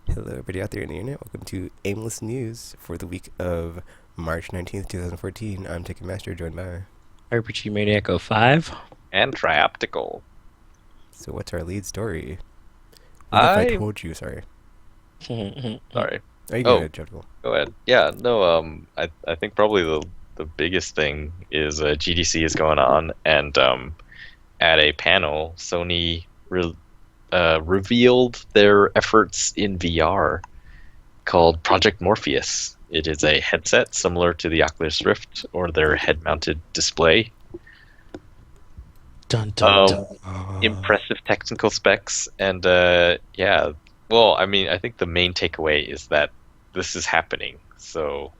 Hello, everybody out there in the internet. Welcome to Aimless News for the week of March 19th, 2014. I'm Ticketmaster, joined by. RPG Maniac 05. And Trioptical. So, what's our lead story? What if I I told you? Sorry. sorry. Oh, you go Oh, ahead, Jeffrey. go ahead. Yeah, no. I think probably the biggest thing is GDC is going on, and at a panel, Sony revealed their efforts in VR called Project Morpheus. It is a headset similar to the Oculus Rift or their head-mounted display. Dun dun Um, dun. Impressive technical specs, and yeah. Well, I mean, I think the main takeaway is that this is happening. So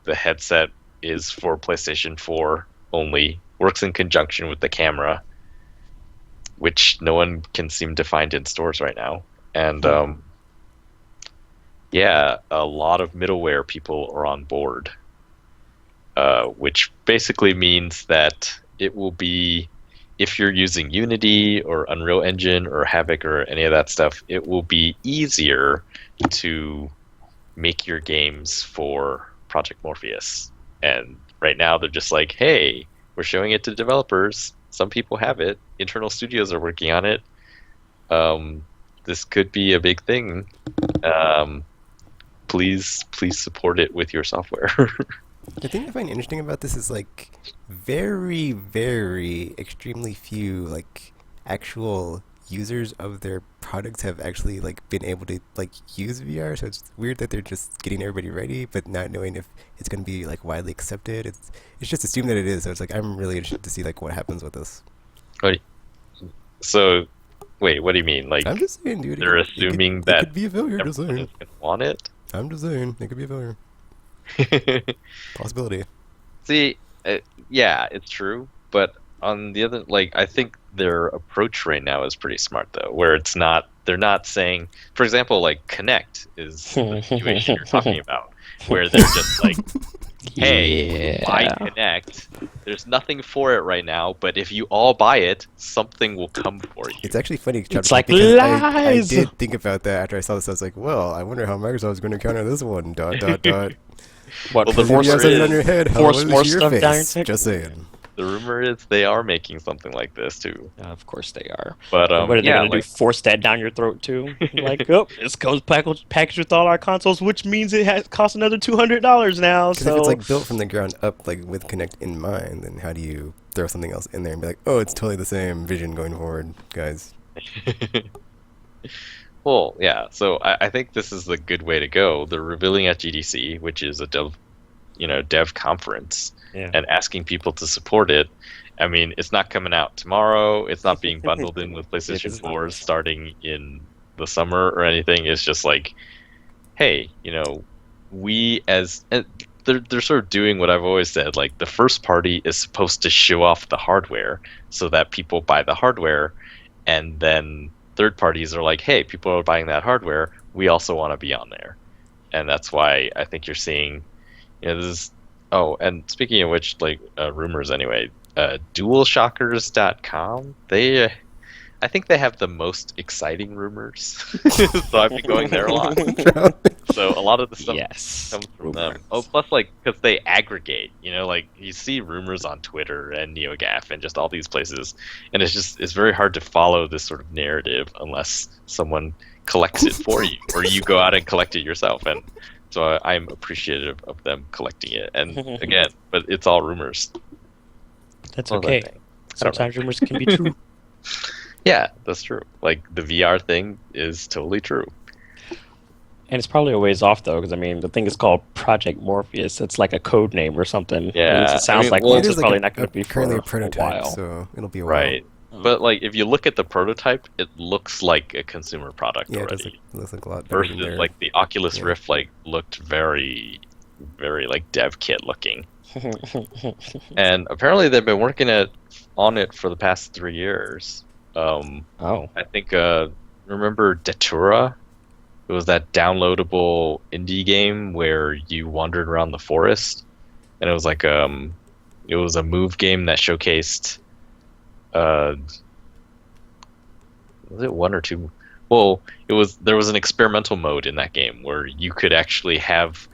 the headset is for PlayStation 4 only, works in conjunction with the camera, which no one can seem to find in stores right now. And yeah, a lot of middleware people are on board, which basically means that it will be, if you're using Unity or Unreal Engine or Havoc or any of that stuff, it will be easier to make your games for Project Morpheus. And right now they're just like, hey, we're showing it to developers. Some people have it. Internal studios are working on it. This could be a big thing. Um, please support it with your software. The thing I find interesting about this is like very, very extremely few actual users of their products have actually been able to use VR. So it's weird that they're just getting everybody ready, but not knowing if it's going to be widely accepted. It's just assumed that it is. So it's like I'm really interested to see what happens with this. Wait, so, wait, what do you mean? I'm Like, just saying, dude. they're assuming It that could be a failure. Just everyone saying. is going to want it? I'm just saying it could be a failure. Possibility. See, yeah, it's true, but on the other, like, I think their approach right now is pretty smart though, where they're not saying, for example, like Connect is the situation you're talking about, where they're just like, hey, buy Yeah. Connect. There's nothing for it right now, but if you all buy it, something will come for you. It's actually funny, It's Chapter, like because I lies. did think about that after I saw this. I was like, well, I wonder how Microsoft's going to counter this one. Dot dot dot. What, Well, the Because if you rumor have something on is your head, how force is more your stuff down your face? neck? Just saying. the rumor is they are making something like this too. Of course they are. But What are they yeah, gonna do? like Force that down your throat too? Like, oh, this comes packaged with all our consoles, which means it has cost another $200 now. Because if it's So, built from the ground up, with Connect in mind, then how do you throw something else in there and be like, oh, it's totally the same vision going forward, guys? well, yeah. So I think this is the good way to go. They're revealing at GDC, which is a dev conference, yeah. and asking people to support it. I mean, it's not coming out tomorrow. It's not being bundled in with It PlayStation is not. 4 starting in the summer or anything. It's just like, hey, we as and they're sort of doing what I've always said. Like the first party is supposed to show off the hardware so that people buy the hardware, and then third parties are like, hey, people are buying that hardware. We also want to be on there, and that's why I think you're seeing, this is. Oh, and speaking of which, rumors anyway, DualShockers.com, I think they have the most exciting rumors. So I've been going there a lot. So a lot of the stuff Yes. comes from them. Oh, Rumors. plus because they aggregate, like you see rumors on Twitter and NeoGAF and just all these places, and it's very hard to follow this sort of narrative unless someone collects it for you, or you go out and collect it yourself. And so I'm appreciative of them collecting it. And again, but it's all rumors. That's What was I okay. saying? I don't know. Sometimes rumors can be true. Yeah, that's true. Like the VR thing is totally true. And it's probably a ways off though, because I mean, the thing is called Project Morpheus. It's like a code name or something. At least Yeah, it I sounds mean, like well, one, It so is it's probably not a going to be currently a for a prototype, while. so it'll be a while. right. But like if you look at the prototype, it looks like a consumer product Yeah, it does already. looks like a lot better than Versus their. like the Oculus Yeah. Rift looked very very like dev kit looking. And apparently they've been working on it for the past 3 years. Oh, I think remember Datura? It was that downloadable indie game where you wandered around the forest, and it was a move game that showcased, uh was it one or two Well, there was an experimental mode in that game where you could actually have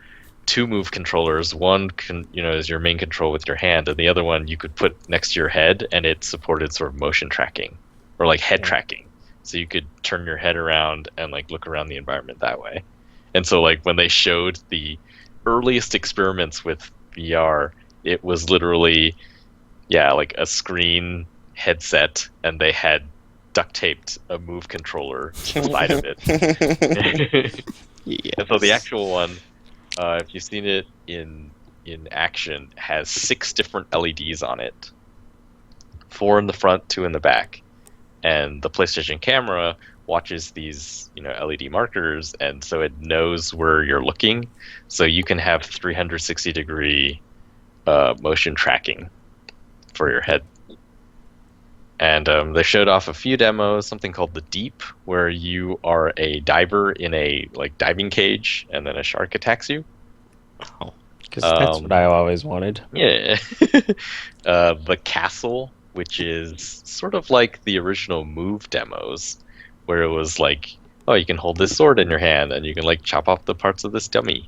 two move controllers. One is your main control with your hand, and the other one you could put next to your head, and it supported sort of motion tracking or like head tracking. So you could turn your head around and like look around the environment that way. And so like when they showed the earliest experiments with VR, it was literally like a screen headset, and they had duct taped a move controller to the side of it. Yes. And so the actual one, if you've seen it in action, has 6 different LEDs on it. 4 in the front, 2 in the back. And the PlayStation camera watches these, LED markers, and so it knows where you're looking. So you can have 360-degree motion tracking for your head. And they showed off a few demos, something called the Deep, where you are a diver in a like diving cage, and then a shark attacks you. Oh, because that's what I always wanted. Yeah. The Castle, which is sort of like the original Move demos, where it was like, oh, you can hold this sword in your hand, and you can like chop off the parts of this dummy.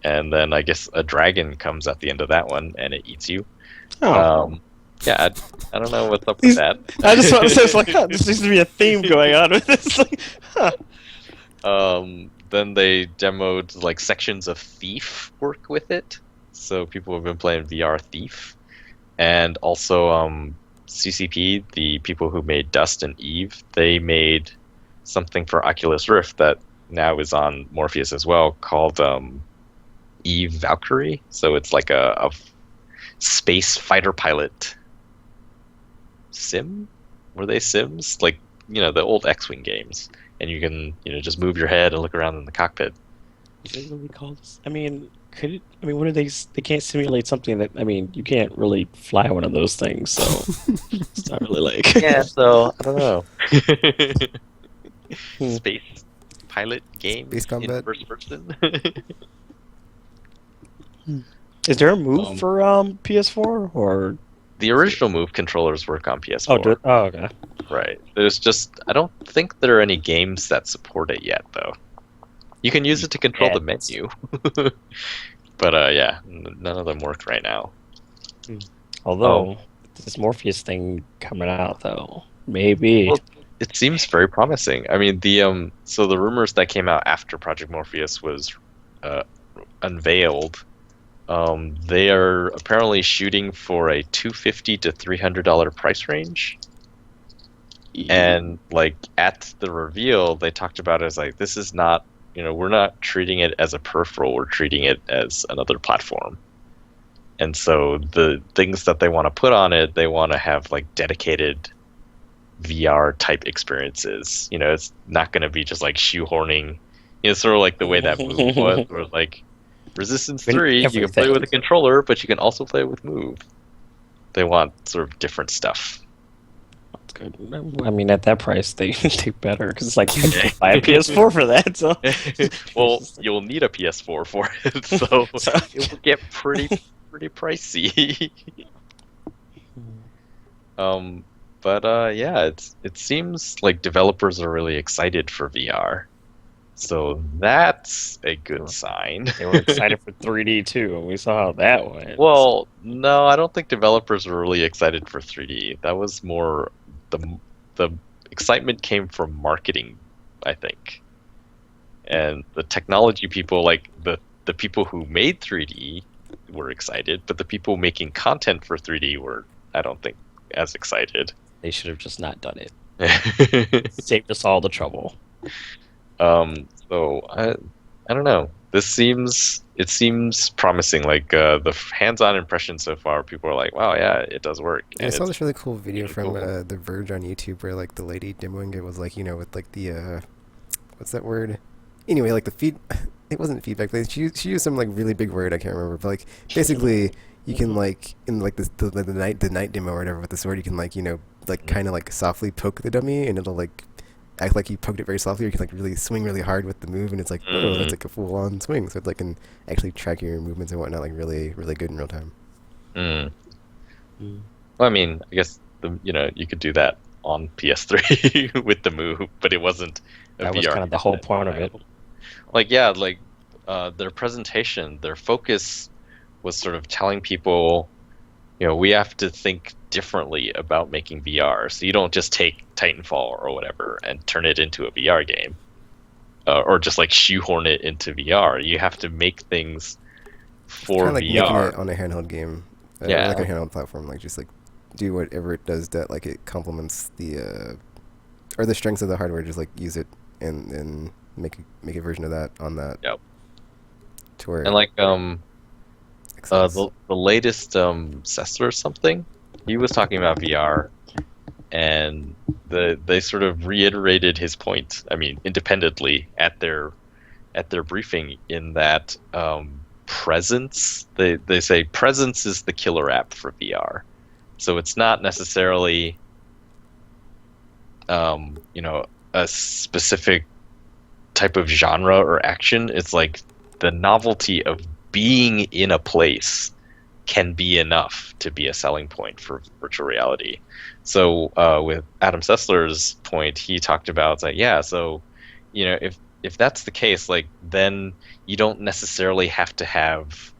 And then I guess a dragon comes at the end of that one, and it eats you. Oh. Yeah, I don't know what's up with that. I just want to say, it's like, there seems to be a theme going on with this. Like, Then they demoed like sections of Thief work with it. So people have been playing VR Thief. And also CCP, the people who made Dust and Eve, they made something for Oculus Rift that now is on Morpheus as well, called Eve Valkyrie. So it's like a space fighter pilot sim. Were they sims? Like, the old X-Wing games. And you can, just move your head and look around in the cockpit. is it really called? I mean, what are they? They can't simulate something that. I mean, you can't really fly one of those things, so it's not really like. Yeah, so I don't know. Space pilot game Space combat. in first person. Is there a move for PS4 or? The original Move controllers work on PS4. Okay. Right. There's just I don't think there are any games that support it yet, though. You can use it to control the menu, but yeah, none of them work right now. Although this Morpheus thing coming out, though, maybe. Well, it seems very promising. I mean, the rumors that came out after Project Morpheus was unveiled. They are apparently shooting for a $250 to $300 price range. And like at the reveal, they talked about it as like, this is not, we're not treating it as a peripheral, we're treating it as another platform. And so the things that they want to put on it, they want to have like dedicated VR type experiences. It's not going to be just like shoehorning. It's sort of like the way that Move was, where like Resistance 3, you can play with a controller, but you can also play with Move. They want sort of different stuff. That's good. I mean, at that price, they better, because it's like, I can't buy a PS4 for that. So, well, you'll need a PS4 for it, so it will get pretty pricey. But yeah, it seems like developers are really excited for VR. So that's a good sign. They were excited for 3D too, and we saw how that went. Well, no, I don't think developers were really excited for 3D. That was more the excitement came from marketing, I think. And the technology people, like the people who made 3D were excited, but the people making content for 3D were, I don't think, as excited. They should have just not done it. Saved us all the trouble. So I don't know. It seems promising. Like the hands-on impression so far, people are like, "Wow, yeah, it does work." I saw this really cool video really from cool. The Verge on YouTube where like the lady demoing it was like, with like the what's that word? Anyway, like the feed. It wasn't feedback. Like, she used some like really big word I can't remember, but like basically you can like in like the night demo or whatever with the sword, you can like like kind of like softly poke the dummy and it'll like act like you poked it very softly, or you can like really swing really hard with the move, and it's like, oh, that's like a full-on swing. So it's like can actually track your movements and whatnot, like really, really good in real time. Well, I mean, I guess you could do that on PS3 with the Move, but it wasn't a That was VR kind of the whole headset point of it. available. Like yeah, like their presentation, their focus was sort of telling people, we have to think differently about making VR. So you don't just take Titanfall or whatever and turn it into a VR game, or just like shoehorn it into VR. You have to make things It's kind for of like making it VR. on a handheld game, or like a Yeah, handheld platform. Like just like do whatever it does that like it complements the or the strengths of the hardware. Just like use it and make a version of that on that yep. to where And it like excels. the latest Sessler or something, he was talking about VR, and they sort of reiterated his point. I mean, independently at their briefing, in that presence. They say presence is the killer app for VR. So it's not necessarily a specific type of genre or action. It's like the novelty of being in a place can be enough to be a selling point for virtual reality. So with Adam Sessler's point, he talked about like, yeah, so if that's the case, like then you don't necessarily have to have,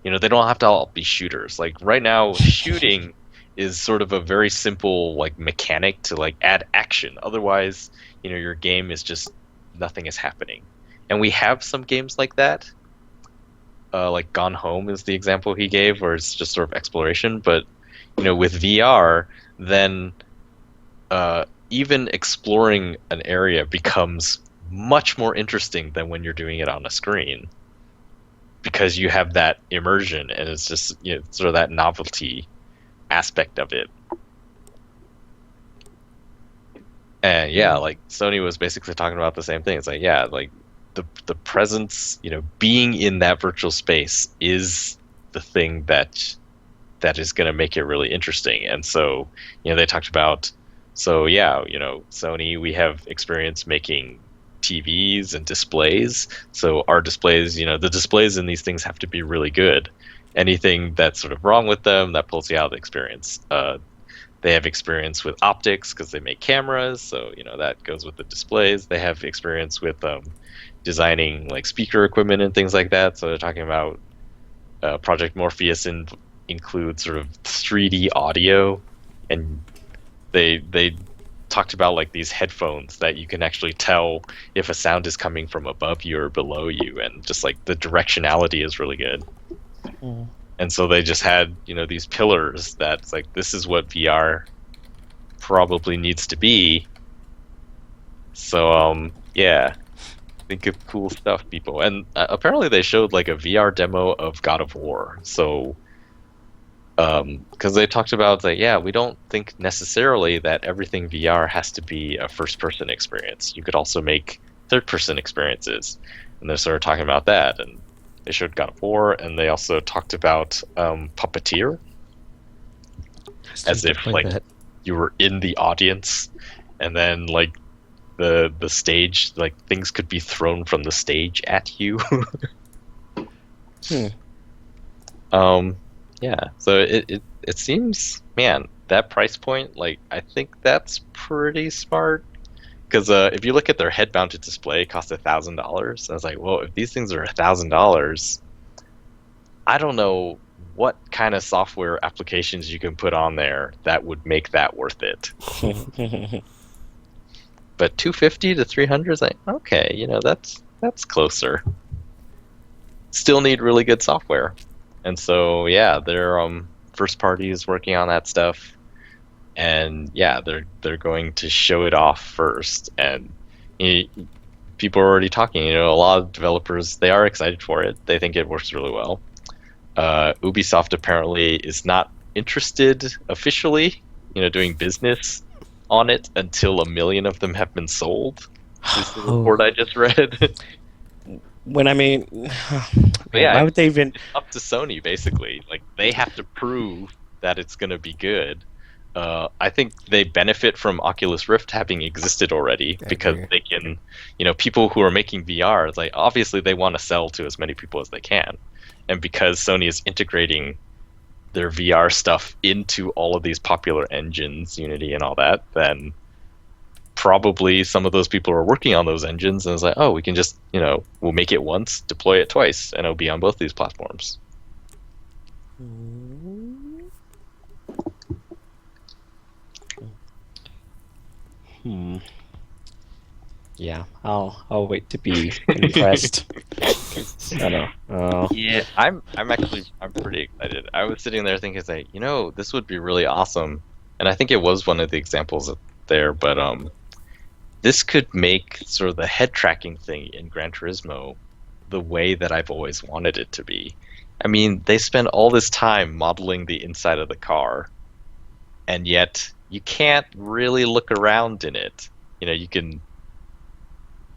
they don't have to all be shooters. Like right now, shooting is sort of a very simple like mechanic to like add action. Otherwise, your game is just nothing is happening. And we have some games like that. Like Gone Home is the example he gave, where it's just sort of exploration. But with VR, then even exploring an area becomes much more interesting than when you're doing it on a screen, because you have that immersion and it's just sort of that novelty aspect of it. And yeah, like Sony was basically talking about the same thing. It's like, yeah, like the presence, being in that virtual space is the thing that is going to make it really interesting. And so, they talked about, so yeah, Sony, we have experience making TVs and displays. So our displays, the displays in these things have to be really good. Anything that's sort of wrong with them, that pulls you out of the experience. They have experience with optics because they make cameras, so that goes with the displays. They have experience with designing like speaker equipment and things like that. So they're talking about Project Morpheus includes sort of 3D audio, and they talked about like these headphones that you can actually tell if a sound is coming from above you or below you, and just like the directionality is really good. Mm. And so they just had these pillars that's like, this is what VR probably needs to be. So yeah, think of cool stuff, people. And apparently they showed like a VR demo of God of War. So because they talked about like, yeah, we don't think necessarily that everything VR has to be a first person experience. You could also make third person experiences. And they're sort of talking about that, and they showed God of War, and they also talked about Puppeteer, as if like that. you were in the audience, and then like the stage, like things could be thrown from the stage at you. Hmm. Yeah, so it seems, man, that price point, like I think that's pretty smart. Because if you look at their head-mounted display, it costs $1,000. I was like, well, if these things are $1,000, I don't know what kind of software applications you can put on there that would make that worth it. But 250 to 300 is like, okay, that's closer. Still need really good software. And so yeah, their first party is working on that stuff. And yeah, they're going to show it off first, and people are already talking. A lot of developers, they are excited for it. They think it works really well. Ubisoft apparently is not interested officially, doing business on it until 1 million of them have been sold. Is the report I just read. When I mean, But man, yeah, why would they even? it's up to Sony basically. Like they have to prove that it's going to be good. I think they benefit from Oculus Rift having existed already, I because agree. they can, people who are making VR, it's like obviously they want to sell to as many people as they can, and because Sony is integrating their VR stuff into all of these popular engines, Unity and all that, then probably some of those people are working on those engines and it's like, oh, we can just, we'll make it once, deploy it twice, and it'll be on both these platforms. Yeah, I'll wait to be impressed. I don't know. Yeah, I'm pretty excited. I was sitting there thinking, like, this would be really awesome, and I think it was one of the examples there. But this could make sort of the head tracking thing in Gran Turismo the way that I've always wanted it to be. I mean, they spend all this time modeling the inside of the car, and yet you can't really look around in it. You can.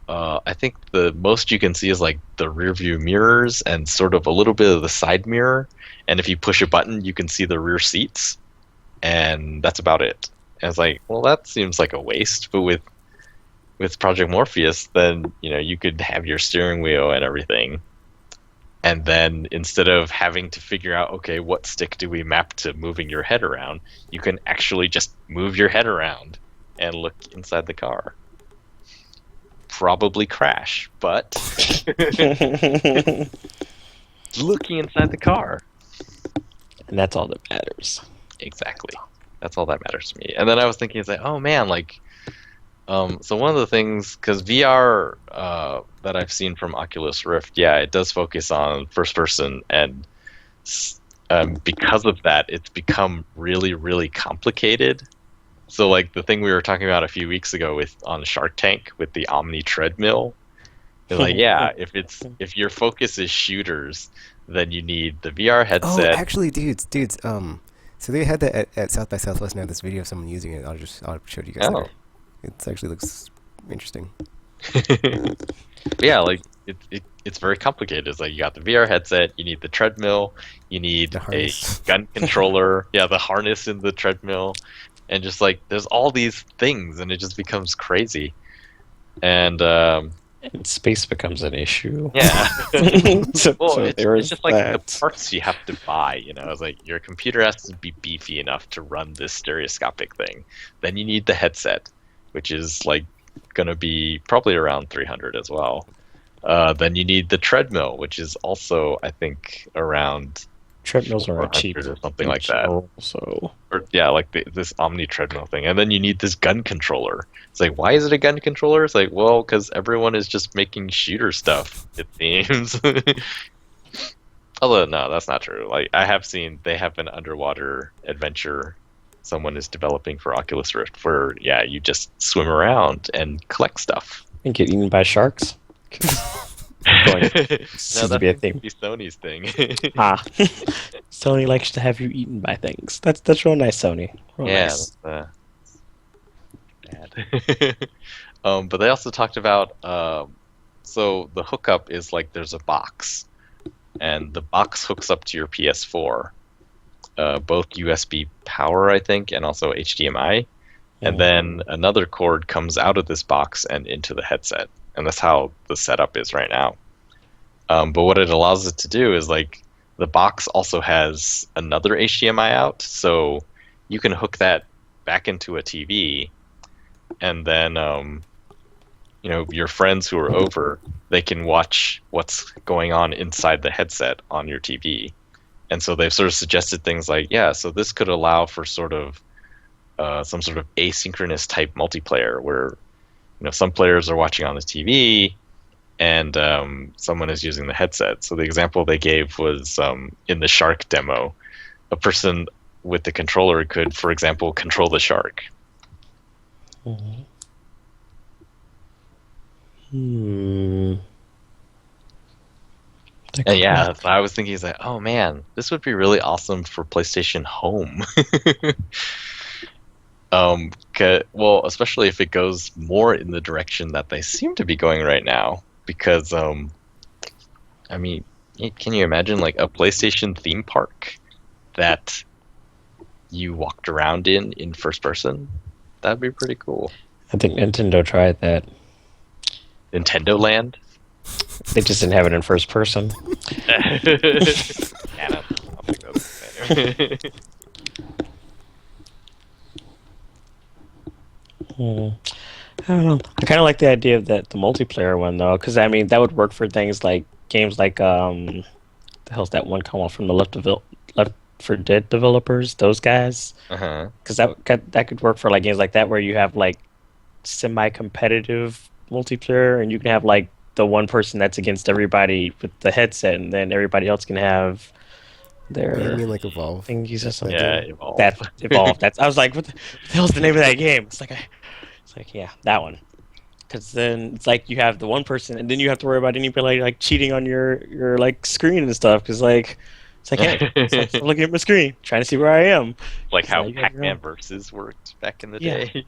I think the most you can see is like the rear view mirrors and sort of a little bit of the side mirror. And if you push a button, you can see the rear seats, and that's about it. And it's like, well, that seems like a waste. But with Project Morpheus, then you could have your steering wheel and everything, and then instead of having to figure out, okay, what stick do we map to moving your head around, you can actually just move your head around and look inside the car. Probably crash, but looking inside the car. And that's all that matters. Exactly. That's all that matters to me. And then I was thinking, it's like, oh man, like, so one of the things, because VR that I've seen from Oculus Rift, yeah, it does focus on first person, and because of that, it's become really, really complicated. So like the thing we were talking about a few weeks ago on Shark Tank with the Omni treadmill, it's like, yeah, if your focus is shooters, then you need the VR headset. Oh, actually, dudes. So they had that at South by Southwest. Now this video of someone using it. I'll show you guys. Later. It actually looks interesting. Yeah, like it's very complicated. It's like you got the VR headset, you need the treadmill, you need a gun controller, yeah, the harness in the treadmill. And just like there's all these things, and it just becomes crazy, and space becomes an issue. Yeah. So it's just like the parts you have to buy. It's like your computer has to be beefy enough to run this stereoscopic thing. Then you need the headset, which is like gonna be probably around 300 as well. Then you need the treadmill, which is also I think around. Treadmills are cheap or something like that. So, yeah, like this Omni treadmill thing, and then you need this gun controller. It's like, why is it a gun controller? It's like, well, because everyone is just making shooter stuff. It seems. Although no, that's not true. Like I have seen, they have an underwater adventure someone is developing for Oculus Rift, where you just swim around and collect stuff and get eaten by sharks. No, that's be a thing. Sony's thing. Sony likes to have you eaten by things. That's real nice, Sony. Real nice. That's bad. But they also talked about so the hookup is like there's a box, and the box hooks up to your PS4, both USB power, I think, and also HDMI, and then another cord comes out of this box and into the headset. And that's how the setup is right now. But what it allows it to do is like the box also has another HDMI out, so you can hook that back into a TV, and then your friends who are over, they can watch what's going on inside the headset on your TV. And so they've sort of suggested things like, so this could allow for sort of some sort of asynchronous type multiplayer where some players are watching on the TV, and someone is using the headset. So the example they gave was in the shark demo, a person with the controller could, for example, control the shark. And so I was thinking, like, oh man, this would be really awesome for PlayStation Home. Well, especially if it goes more in the direction that they seem to be going right now, because I mean, can you imagine like a PlayStation theme park that you walked around in first person? That'd be pretty cool. I think Nintendo tried that. Nintendo Land? They just didn't have it in first person. I don't think that's Hmm. I don't know. I kind of like the idea of that the multiplayer one though, because I mean that would work for things like games like the hell's that one come off from the Left for Dead developers, those guys, Uh-huh. because that could work for like games like that where you have like semi-competitive multiplayer and you can have like the one person that's against everybody with the headset and then everybody else can have Oh, you their mean like Evolve? thingies or That something. Yeah, game? evolve. That evolved. That's I was like, what the hell's the name of that game? It's like yeah, that one. Because then it's like you have the one person, and then you have to worry about anybody like cheating on your like screen and stuff. Because like it's like hey, stop looking at my screen, trying to see where I am. Like Because now how you have your Pac-Man own. versus worked back in the Yeah, day.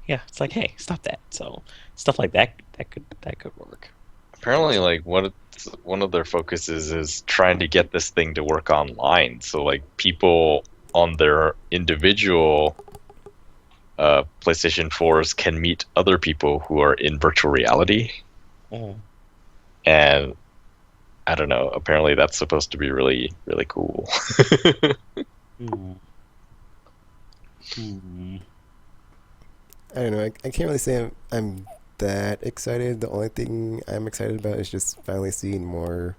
yeah. It's like hey, stop that. So stuff like that could work. Apparently, like one of their focuses is trying to get this thing to work online. So like people on their individual PlayStation 4s can meet other people who are in virtual reality. Mm. And I don't know, apparently that's supposed to be really, really cool. Hmm. Hmm. I don't know. I can't really say I'm that excited. The only thing I'm excited about is just finally seeing more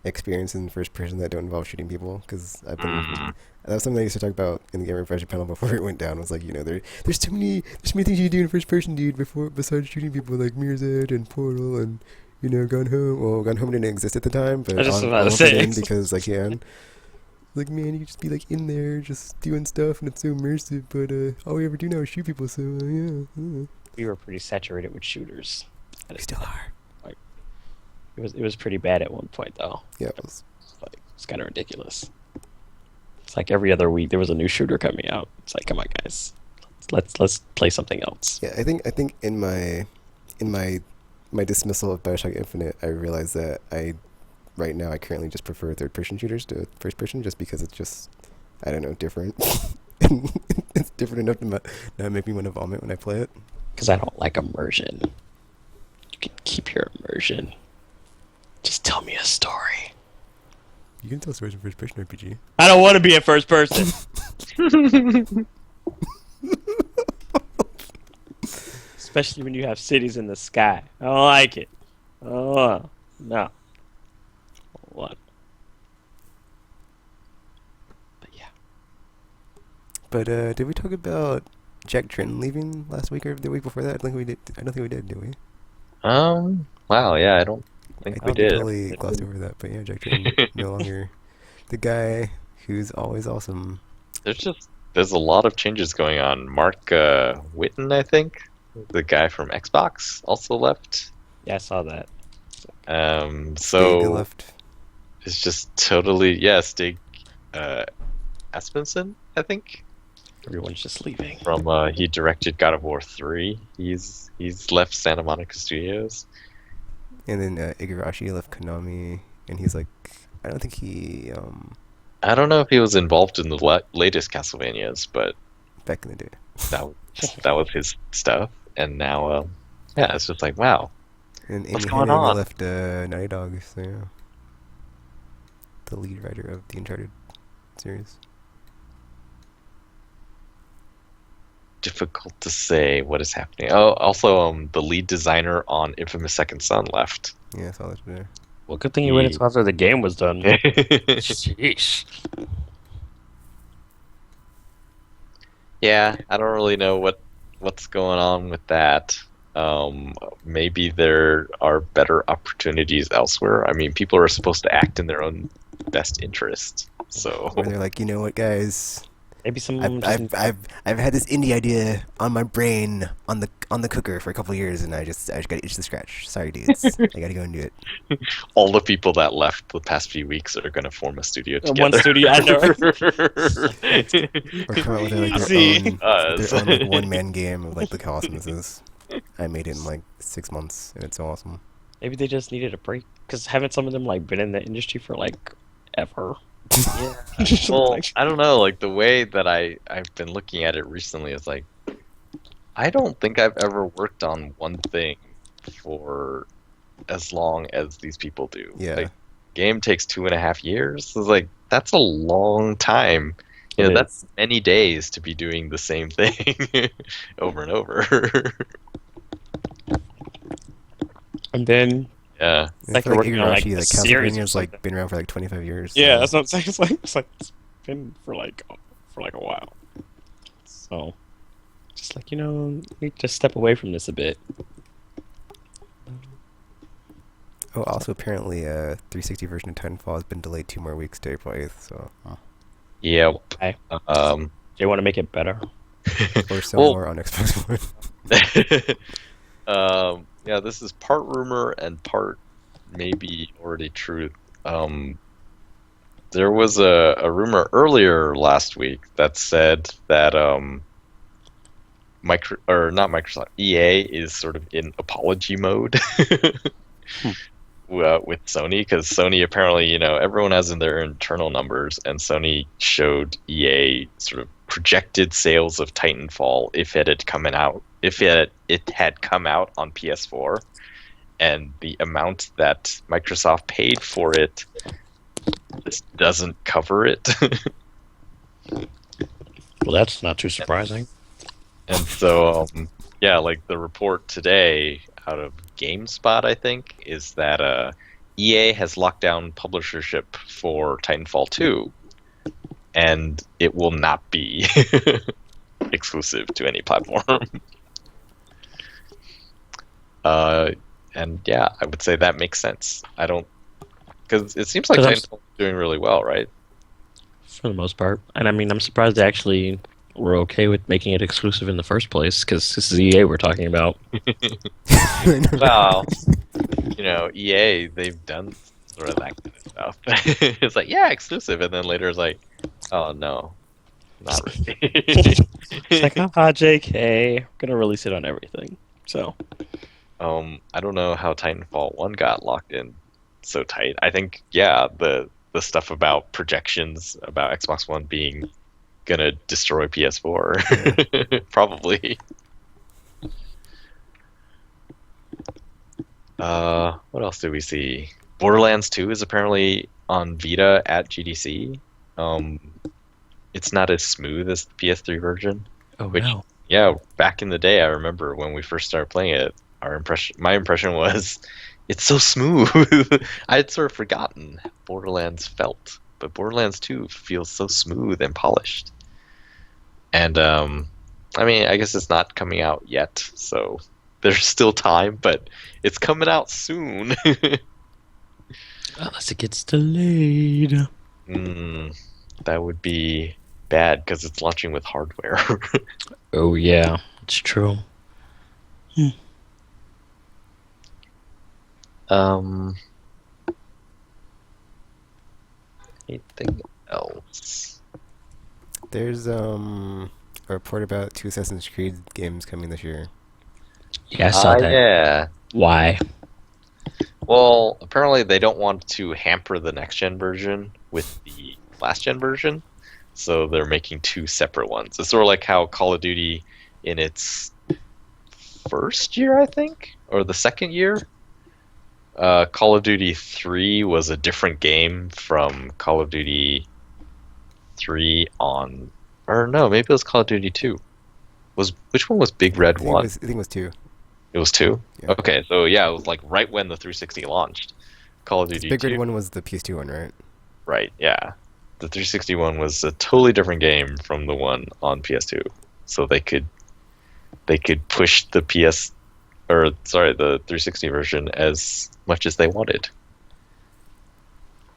experience in first person that don't involve shooting people. Because Mm. that was something I used to talk about in the Game Refresher panel before it went down. Was like, there's too many things you can do in first person, dude. Before besides shooting people, like Mirror's Edge and Portal and Gone Home. Well, Gone Home didn't exist at the time, I but was just I'll about to lump it say. in because I can. Like, man, you could just be like in there, just doing stuff, and it's so immersive. But all we ever do now is shoot people. So yeah, We were pretty saturated with shooters. we still are. Like it was pretty bad at one point though. Yeah, it was. It's kind of ridiculous. It's like every other week there was a new shooter coming out. It's like, come on, guys, let's play something else. Yeah, I think in my dismissal of Bioshock Infinite, I realized that right now I currently just prefer third person shooters to first person, just because it's just I don't know different. It's different enough to not make me want to vomit when I play it. Because I don't like immersion. You can keep your immersion. Just tell me a story. You can tell stories in first person RPG. I don't want to be in first person. Especially when you have cities in the sky. I don't like it. Oh no. What? But yeah. But did we talk about Jack Tritton leaving last week or the week before that? I don't think we did. I don't think we did we? Wow, yeah, I don't I think we think we did. totally glossed over that. But yeah, Jack Tritton no longer the guy who's always awesome. There's a lot of changes going on. Mark Whitten, I think, the guy from Xbox, also left. Yeah, I saw that. Stig So left. it's just totally Stig uh, Aspenson, I think. Everyone's just leaving. From he directed God of War 3. He's left Santa Monica Studios. And then Igarashi left Konami, and he's like, I don't think he I don't know if he was involved in the latest Castlevanias, but back in the day. that was his stuff. And now, yeah, it's just like, wow, And what's Amy going Hennig on? left Naughty Dog, so yeah, the lead writer of the Uncharted series. Difficult to say what is happening. Oh, also, the lead designer on Infamous Second Son left. Yeah, I saw that there. Well, good thing you waited until after the game was done. Sheesh. Yeah, I don't really know what's going on with that. Maybe there are better opportunities elsewhere. I mean, people are supposed to act in their own best interest. So Where they're like, you know what, guys, Maybe some I've had this indie idea on my brain on the cooker for a couple years, and I just got itch to scratch. Sorry, dudes, I gotta go and do it. all the people that left the past few weeks are going to form a studio together. one studio. I know. Or come out with like Easy. their own like one man game of like look how awesome this is. I made it in like 6 months, and it's so awesome. Maybe they just needed a break because haven't some of them like been in the industry for like ever? Yeah. Well, I don't know. Like the way that I've been looking at it recently is like, I don't think I've ever worked on one thing for as long as these people do. Yeah. Like, game takes 2.5 years. It's like that's a long time. You It know, that's is. many days to be doing the same thing over and over. And then Yeah. it's I like feel you're like working on like Igarashi, a like series or Castlevania's something. like been around for like 25 years. Yeah, So that's what I'm saying. It's been for like a while. So just like need to step away from this a bit. oh, also apparently 360 version of Titanfall has been delayed 2 more weeks to April 8th. So Yep. I Um, they want to make it better. or sell well, more on Xbox One. yeah, this is part rumor and part maybe already true. Um, there was a rumor earlier last week that said that not Microsoft, EA is sort of in apology mode Hmm. with Sony, because Sony apparently, everyone has in their internal numbers, and Sony showed EA sort of projected sales of Titanfall if it had come out on PS4, and the amount that Microsoft paid for it just doesn't cover it. Well, that's not too surprising. And so, yeah, like the report today out of GameSpot, I think, is that EA has locked down publishership for Titanfall 2, and it will not be exclusive to any platform. Uh, and yeah, I would say that makes sense. I don't, because it seems like Because Titanfall is doing really well, right? for the most part, and I mean, I'm surprised they actually were okay with making it exclusive in the first place. Because this is EA we're talking about. Well, EA, they've done sort of that kind of stuff. It's like, yeah, exclusive, and then later it's like, oh no, not really. It's like, haha, JK, gonna release it on everything. So I don't know how Titanfall 1 got locked in so tight. I think, yeah, the stuff about projections about Xbox One being gonna destroy PS4, probably. What else did we see? Borderlands 2 is apparently on Vita at GDC. Um, it's not as smooth as the PS3 version. oh Which, no, yeah, back in the day, I remember when we first started playing it, my impression was, it's so smooth. I had sort of forgotten how Borderlands felt, but Borderlands 2 feels so smooth and polished. And I mean, I guess it's not coming out yet, so there's still time, but it's coming out soon. unless it gets delayed. Mm, that would be bad because it's launching with hardware. Oh yeah, it's true. Um, anything else? There's a report about 2 Assassin's Creed games coming this year. Yeah, I saw that. Yeah. Why? Well, apparently they don't want to hamper the next gen version with the last gen version, so they're making two separate ones. It's sort of like how Call of Duty, in its first year, I think, or the second year, Call of Duty 3 was a different game from Call of Duty 3 on, or no, maybe it was Call of Duty 2. Which one was Big Red 1? I think it was 2. It was 2? Yeah. Okay, so yeah, it was like right when the 360 launched. Call of Duty Big 2. Red 1 was the PS2 one, right? Right, yeah. The 360 one was a totally different game from the one on PS2. So they could push the the 360 version as much as they wanted.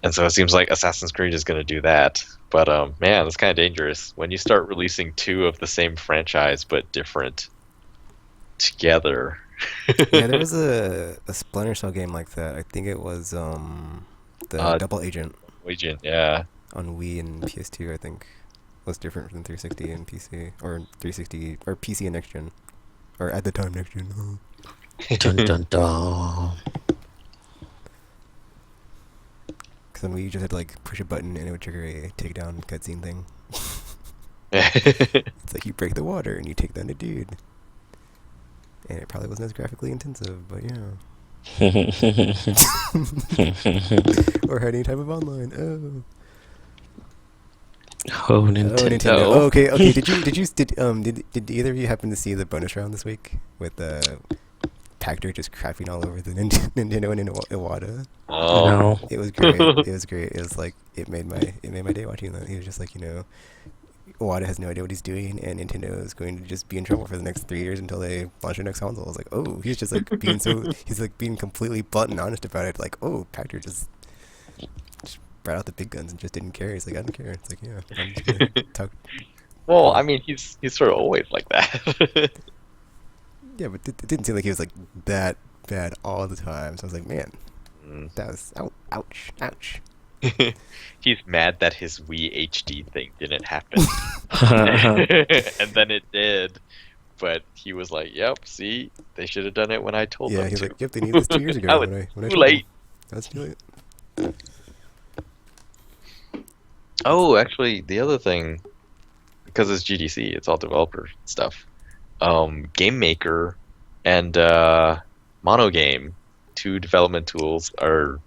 And so it seems like Assassin's Creed is going to do that. But man, it's kind of dangerous when you start releasing two of the same franchise but different together. Yeah, there was a Splinter Cell game like that. I think it was the Double Agent Legion, yeah. on Wii and PS2. I think was different from 360 and PC, or 360 or PC and next gen, or at the time next gen. Dun dun dun. Because on Wii you just had to like push a button and it would trigger a takedown cutscene thing. Yeah. It's like you break the water and you take down a dude. And it probably wasn't as graphically intensive, but yeah. Or had any type of online. Oh. Oh, Oh, Nintendo. Oh, Nintendo. okay, okay. Did either of you happen to see the bonus round this week with Pachter just crapping all over the Nintendo and Iwata? Oh, No. It was great. It was great. It was like it made my day watching that. He was just like, Iwata has no idea what he's doing, and Nintendo is going to just be in trouble for the next 3 years until they launch their next console. I was like, oh, he's just like he's like being completely blunt and honest about it. Like, oh, Pachter just brought out the big guns and just didn't care. He's like, I don't care. It's like, yeah, I'm just gonna talk. well, Yeah, I mean, he's sort of always like that. yeah, but it didn't seem like he was like that bad all the time. So I was like, man, Mm. that was ouch, ouch. He's mad that his Wii HD thing didn't happen. And then it did, but he was like, "Yep, see, they should have done it when I told Yeah, them he's to." like, yep, they needed this 2 years ago Now when it's I too told them. late. That's too late. Oh, actually, the other thing, because it's GDC, it's all developer stuff. Game Maker and Monogame, two development tools, are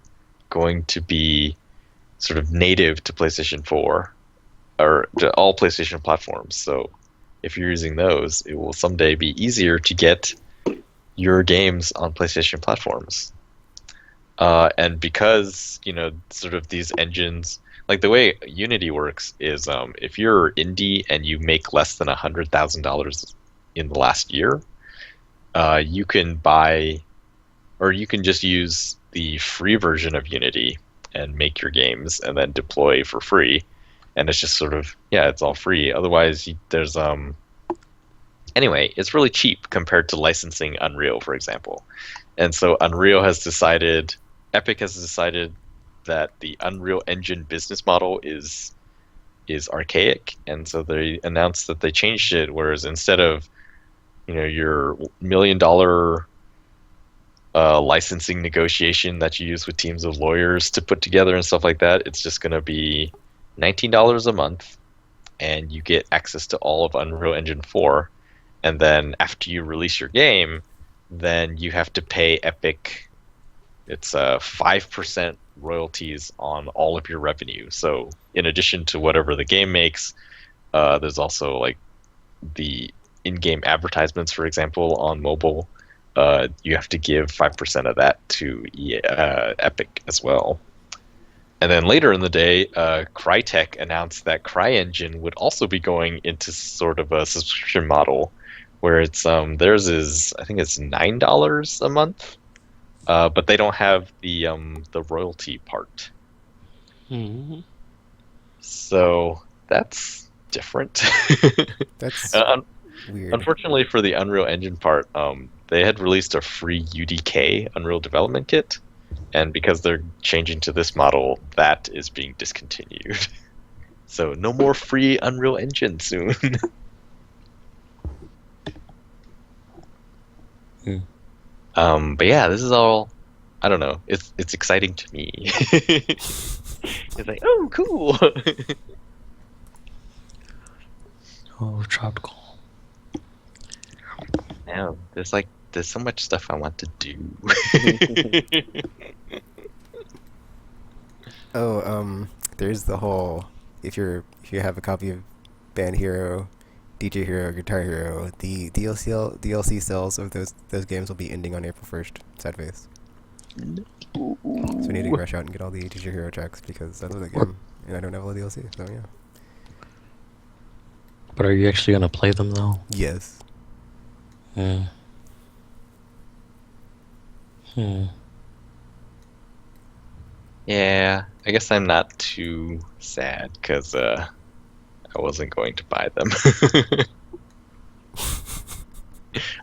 going to be sort of native to PlayStation 4 or to all PlayStation platforms. So if you're using those, it will someday be easier to get your games on PlayStation platforms. And because, sort of these engines, like the way Unity works is if you're indie and you make less than $100,000 in the last year, you can buy, or you can just use the free version of Unity and make your games and then deploy for free. And it's just sort of, yeah, it's all free. Otherwise, there's anyway, it's really cheap compared to licensing Unreal, for example. And so Epic has decided that the Unreal Engine business model is archaic, and so they announced that they changed it. Whereas instead of your $1 million licensing negotiation that you use with teams of lawyers to put together and stuff like that, it's just going to be $19 a month, and you get access to all of Unreal Engine 4. And then after you release your game, then you have to pay Epic. It's 5% royalties on all of your revenue. So in addition to whatever the game makes, there's also like the in-game advertisements, for example, on mobile. You have to give 5% of that to Epic as well. And then later in the day, Crytek announced that CryEngine would also be going into sort of a subscription model, where it's theirs is, I think it's $9 a month, but they don't have the royalty part. Mhm. So that's different. That's weird. Unfortunately for the Unreal Engine part, they had released a free UDK Unreal Development Kit, and because they're changing to this model, that is being discontinued. So no more free Unreal Engine soon. But yeah, this is all, I don't know. It's exciting to me. It's like, oh, cool. Oh, tropical. Now there's so much stuff I want to do. Oh, there's the whole if you have a copy of Band Hero, DJ Hero, Guitar Hero, the DLC sales of those games will be ending on April 1st. Sad face. So we need to rush out and get all the DJ Hero tracks because I love that game and I don't have all the DLC. So yeah. But are you actually gonna play them though? Yes. Hmm. Yeah, I guess I'm not too sad because I wasn't going to buy them.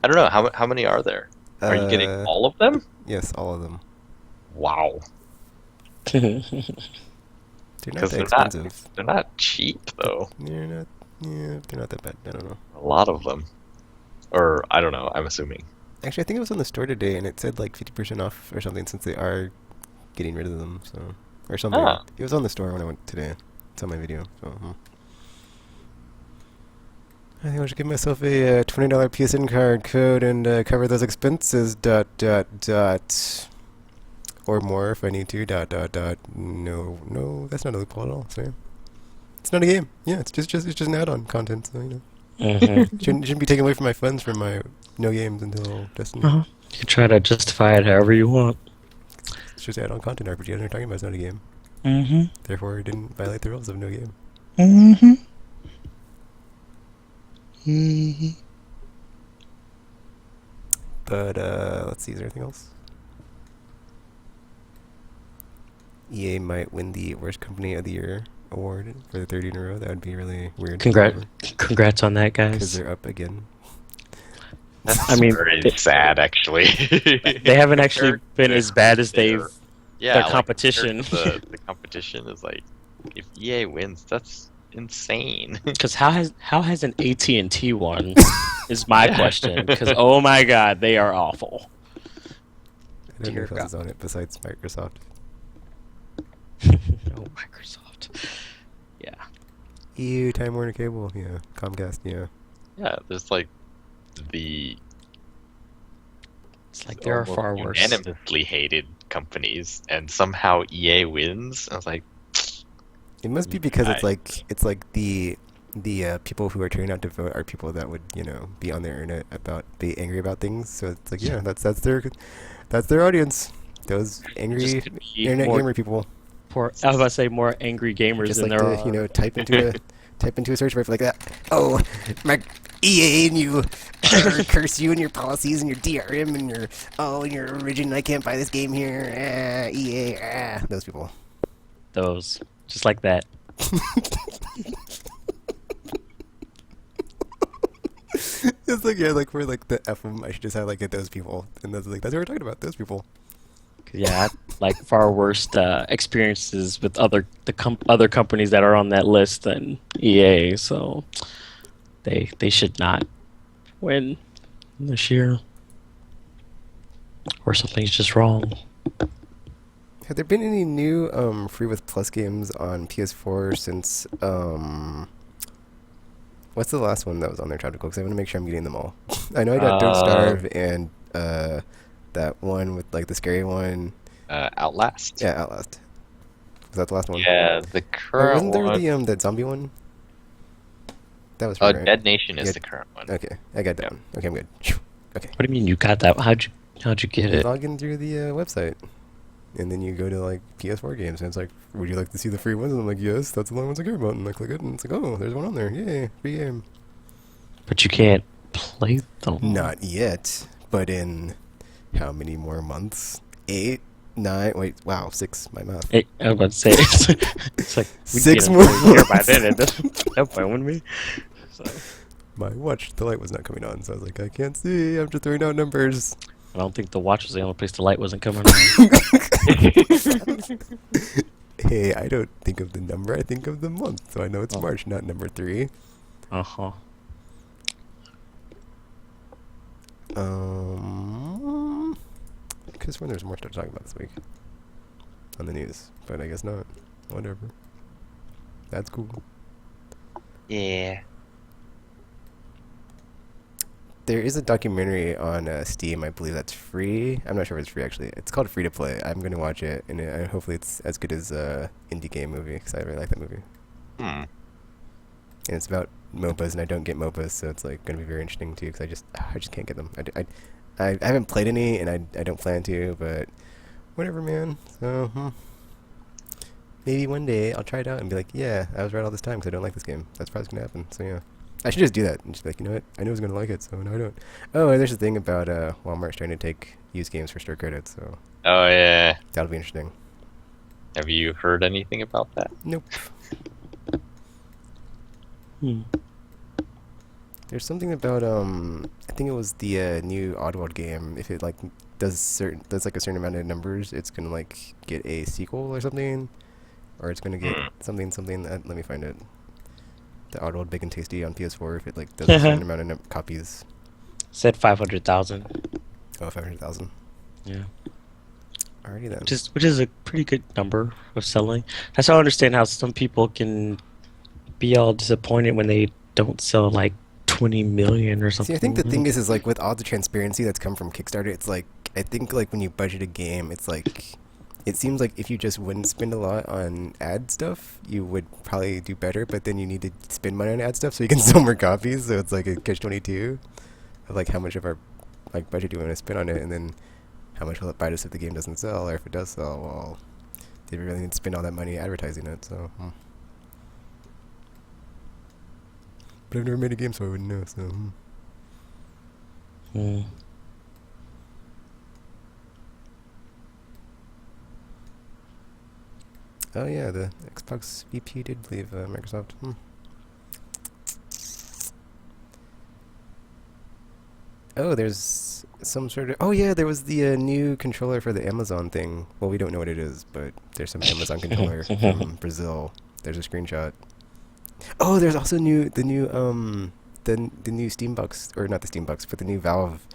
I don't know how many are there. Are you getting all of them? Yes, all of them. Wow, They're not because that expensive. they're not cheap though. They're not. Yeah, they're not that bad. I don't know. A lot of them, or I don't know. I'm assuming. Actually, I think it was on the store today, and it said like 50% off or something since they are getting rid of them. So or something. Ah. It was on the store when I went today. It's on my video. So. I think I should give myself a $20 PSN card code and cover those expenses. ... Or more if I need to. ... No, that's not a loophole at all. So yeah. It's not a game. Yeah, it's just an add-on content. So, you know, Mm-hmm. shouldn't be taken away from my funds from my no games until Destiny. Uh-huh. You try to justify it however you want. It's just add-on content RPG. I'm not talking about. It's not a game. Mm-hmm. Therefore, it didn't violate the rules of no game. Mm-hmm. Mm-hmm. But let's see. Is there anything else? EA might win the worst company of the year award for the third year in a row. That would be really weird. Congrats on that, Because guys. they're up again. That's I mean, very sad, actually. They haven't actually been Compared as bad as to their- they've yeah, their like, competition. compared to the competition is like, if EA wins, that's insane. Because how has an AT&T won? Is my Yeah. question. Because oh my god, they are awful. I don't know Dear who else is God. on it besides Microsoft. Oh, Microsoft. Yeah. EU, Time Warner Cable, yeah. Comcast, yeah. Yeah, there's like the It's like there are almost far worse. unanimously hated companies, and somehow EA wins. I was like, It must be because Right. it's like the people who are turning out to vote are people that would, you know, be on their internet about be angry about things. So it's like, yeah, that's their audience. Those Just angry could be internet more, gamer people. I was about to say more angry gamers Just than like there to, are. you know, type into a search bar like that. Oh, my EA and you curse you and your policies and your DRM and your origin. I can't buy this game here. EA. Those people. Those. Just like that. It's like, yeah, like for like the FM, I should just have like those people, and that's what we're talking about. Those people. 'Cause, yeah, like far worse experiences with other companies that are on that list than EA. So they should not win this year, or something's just wrong. Have there been any new free with plus games on PS4 since what's the last one that was on there, Tropical? Because I want to make sure I'm getting them all. I know I got Don't Starve and that one with like the scary one. Outlast. Yeah, Outlast. Was that the last one? Yeah, the Or current wasn't there one. the that zombie one? That was free, right? Dead Nation is Yeah. the current one. Okay, I got that Yeah. one. Okay, I'm good. Phew. Okay. What do you mean you got that? How'd you get You it? log in through the website, and then you go to like PS4 games, and it's like, would you like to see the free ones? And I'm like, yes, that's the only ones I care about. And I click it, and it's like, oh, there's one on there. Yay, free game. But you can't play them. Not yet, but in how many more months? 8, 9. Wait, wow, 6. My math. I was about to say it's like we'd 6 be in more a full year by months. then. At that point, wouldn't we? So, My watch, the light was not coming on, so I was like, I can't see. I'm just throwing out numbers. I don't think the watch was the only place the light wasn't coming on. Hey, I don't think of the number. I think of the month, so I know it's Oh. March, not number 3. Uh-huh. Because when there's more stuff to talk about this week on the news, but I guess not. Whatever. That's cool. Yeah. There is a documentary on Steam, I believe that's free. I'm not sure if it's free actually. It's called Free to Play. I'm gonna watch it, and hopefully it's as good as indie game movie because I really like that movie. Hmm. And it's about MOBAs, and I don't get MOBAs, so it's like gonna be very interesting too because I just can't get them. I haven't played any, and I don't plan to, but whatever, man. So maybe one day I'll try it out and be like, yeah, I was right all this time because I don't like this game. That's probably gonna happen. So yeah. I should just do that and just be like, you know what? I knew I was gonna like it, so no, I don't. Oh, and there's a thing about Walmart's trying to take used games for store credit, so Oh yeah. that'll be interesting. Have you heard anything about that? Nope. Hmm. There's something about I think it was the new Oddworld game. If it like does like a certain amount of numbers, it's gonna like get a sequel or something, or it's gonna get something. Let me find it. The Oddworld Big and Tasty on PS4. If it like does a certain amount of copies. Said 500,000. Oh, 500,000. Yeah. Alrighty then. Which is a pretty good number of selling. That's how I understand how some people can be all disappointed when they don't sell like 20 million or something. See, I think the thing is like with all the transparency that's come from Kickstarter, it's like I think like when you budget a game, it's like it seems like if you just wouldn't spend a lot on ad stuff, you would probably do better. But then you need to spend money on ad stuff so you can sell more copies. So it's like a catch-22 of like how much of our like budget do we want to spend on it, and then how much will it bite us if the game doesn't sell, or if it does sell, well, did we really need to spend all that money advertising it? So, but I've never made a game, so I wouldn't know. So, Mm. oh yeah, the Xbox VP did leave Microsoft. Oh, there's some sort of. Oh yeah, there was the new controller for the Amazon thing. Well, we don't know what it is, but there's some Amazon controller from Brazil. There's a screenshot. Oh, there's also the new Steambox, or not the Steambox, but the new Valve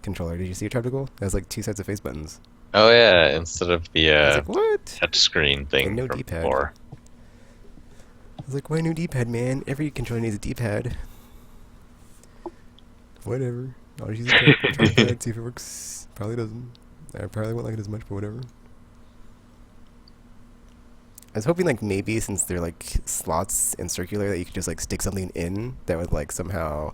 controller. Did you see it, Tropical? It has like two sets of face buttons. Oh yeah, instead of the I was like, what? touchscreen thing And no from D-pad. before. I was like, why no D-pad, man? Every controller needs a D-pad. Whatever. I'll just use a trackpad, see if it works. Probably doesn't. I probably won't like it as much, but whatever. I was hoping like maybe since they're like slots and circular that you could just like stick something in that would like somehow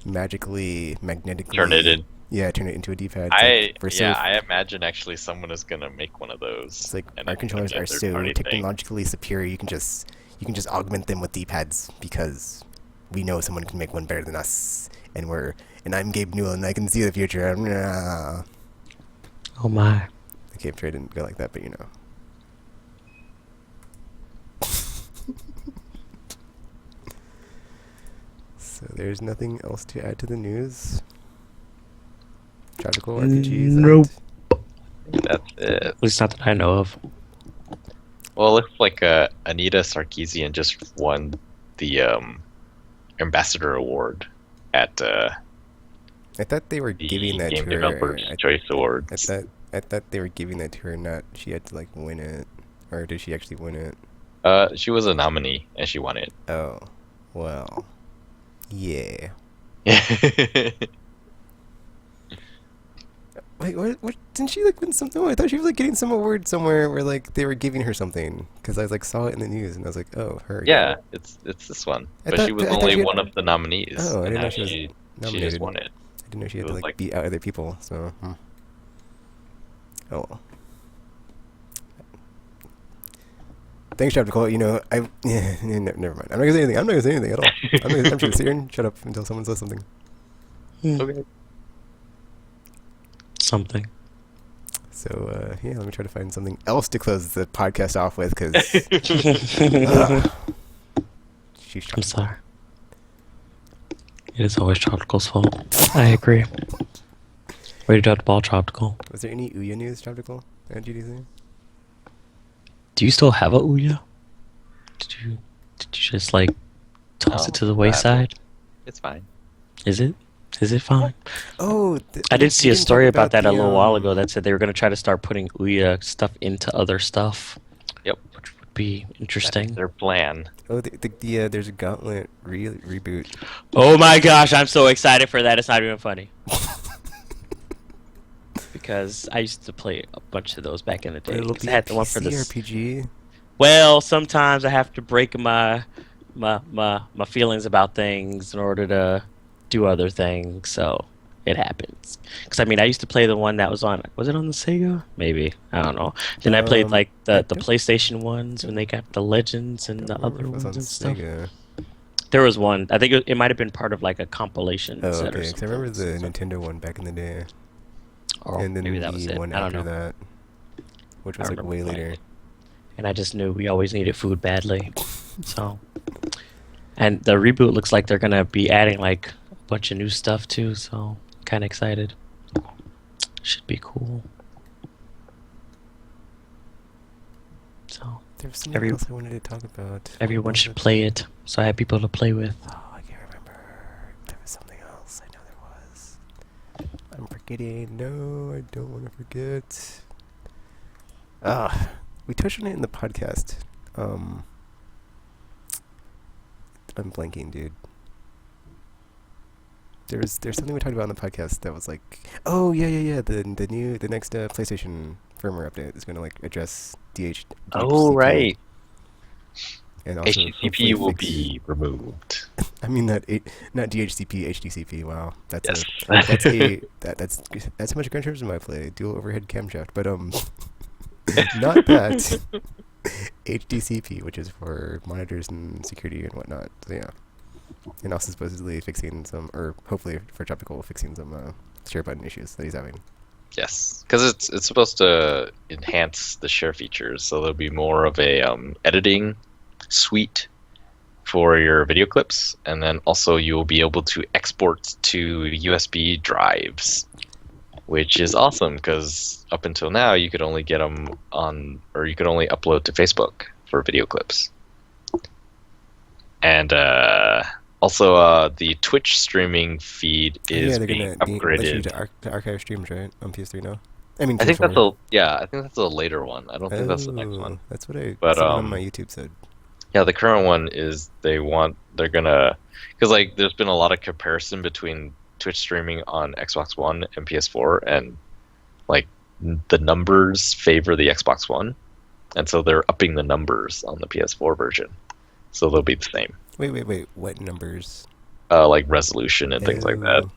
magically, magnetically Turn it in. Yeah, turn it into a D-pad. I We're so I imagine actually someone is gonna make one of those. it's like and our it's gonna controllers be a are so third-party thing. technologically superior. You can just augment them with D-pads because we know someone can make one better than us, and I'm Gabe Newell and I can see the future. Oh my. The Cape Trade didn't go like that, but you know. So there's nothing else to add to the news. Tragical RPGs. Nope. That's it. At least not that I know of. Well, it looks like Anita Sarkeesian just won the Ambassador Award at I thought they were the giving that Game to her. Developers Choice Awards. I thought they were giving that to her, not she had to like win it, or did she actually win it? She was a nominee and she won it. Oh, well, yeah. Wait, what? Didn't she like win something? Oh, I thought she was like getting some award somewhere where like they were giving her something because I was like saw it in the news and I was like, oh, her. Yeah, it's this one. But she was I thought only she had- one of the nominees. Oh, I and didn't know now she was she nominated. just won it. I didn't know she had It to was like like- beat out other people. So, oh well. Thanks, Chapter Cole. You know, never mind. I'm not gonna say anything. I'm not gonna say anything at all. I'm just gonna sit here and shut up until someone says something. Okay. Something. So yeah, let me try to find something else to close the podcast off with, because I'm sorry. It is always Tropical's fault. I agree. Way to drop the ball, Tropical. Was there any Ouya news, Tropical, at GDC? Do you still have a Ouya? Did you just like toss it to the wayside? It's fine. Is it? Is it fine? Oh, I did see a story about that a the, little while ago that said they were going to try to start putting Ouya stuff into other stuff. Yep. Which would be That's interesting. their plan. Oh, there's a Gauntlet reboot. Oh my gosh, I'm so excited for that. It's not even funny. Because I used to play a bunch of those back in the day. It'll 'Cause be I had the one for the RPG. Well, sometimes I have to break my feelings about things in order to do other things, so it happens. Because I mean, I used to play the one that was on. Was it on the Sega? Maybe, I don't know. Then I played like the PlayStation ones when they got the Legends and the other ones and stuff. Sega. There was one. I think it might have been part of like a compilation Oh, set or okay. 'Cause I something. remember the Nintendo one back in the day, Or and then maybe that was the it. one I don't after know. that, which I was like remember way playing later. it. And I just knew we always needed food badly. So, and the reboot looks like they're gonna be adding like a bunch of new stuff too. So, kind of excited. Should be cool. So, There was something else I wanted to talk about. everyone What was should it? play it. So I have people to play with. Oh, I can't remember. There was something else. I know there was. I'm forgetting. No, I don't want to forget. We touched on it in the podcast. I'm blanking, dude. There's something we talked about on the podcast that was like, oh yeah, the next PlayStation firmware update is going to like address Oh, DHCP right. and also hopefully HTTP will fix. be removed. I mean not DHCP, HDCP. Wow, that's Yes. a that's how much Gran Turismo I play. Dual overhead camshaft, but not that. HDCP, which is for monitors and security and whatnot. So yeah, and also supposedly fixing some, or hopefully for Tropical, fixing some share button issues that he's having. Yes, because it's supposed to enhance the share features, so there'll be more of a editing suite for your video clips, and then also you'll be able to export to USB drives, which is awesome because up until now you could only get them on, or you could only upload to Facebook for video clips. And also the Twitch streaming feed is Yeah, they're being gonna let you upgraded. to archive streams, right, on PS3 now. I mean I think that's PS4. a yeah, I think that's a later one. I don't think that's the next one. Oh, that's what I But someone on my YouTube said. yeah, the current one is they're gonna, because like there's been a lot of comparison between Twitch streaming on Xbox One and PS4, and like the numbers favor the Xbox One, and so they're upping the numbers on the PS4 version, so they'll be the same, Wait. What numbers? like resolution and things like that. Oh,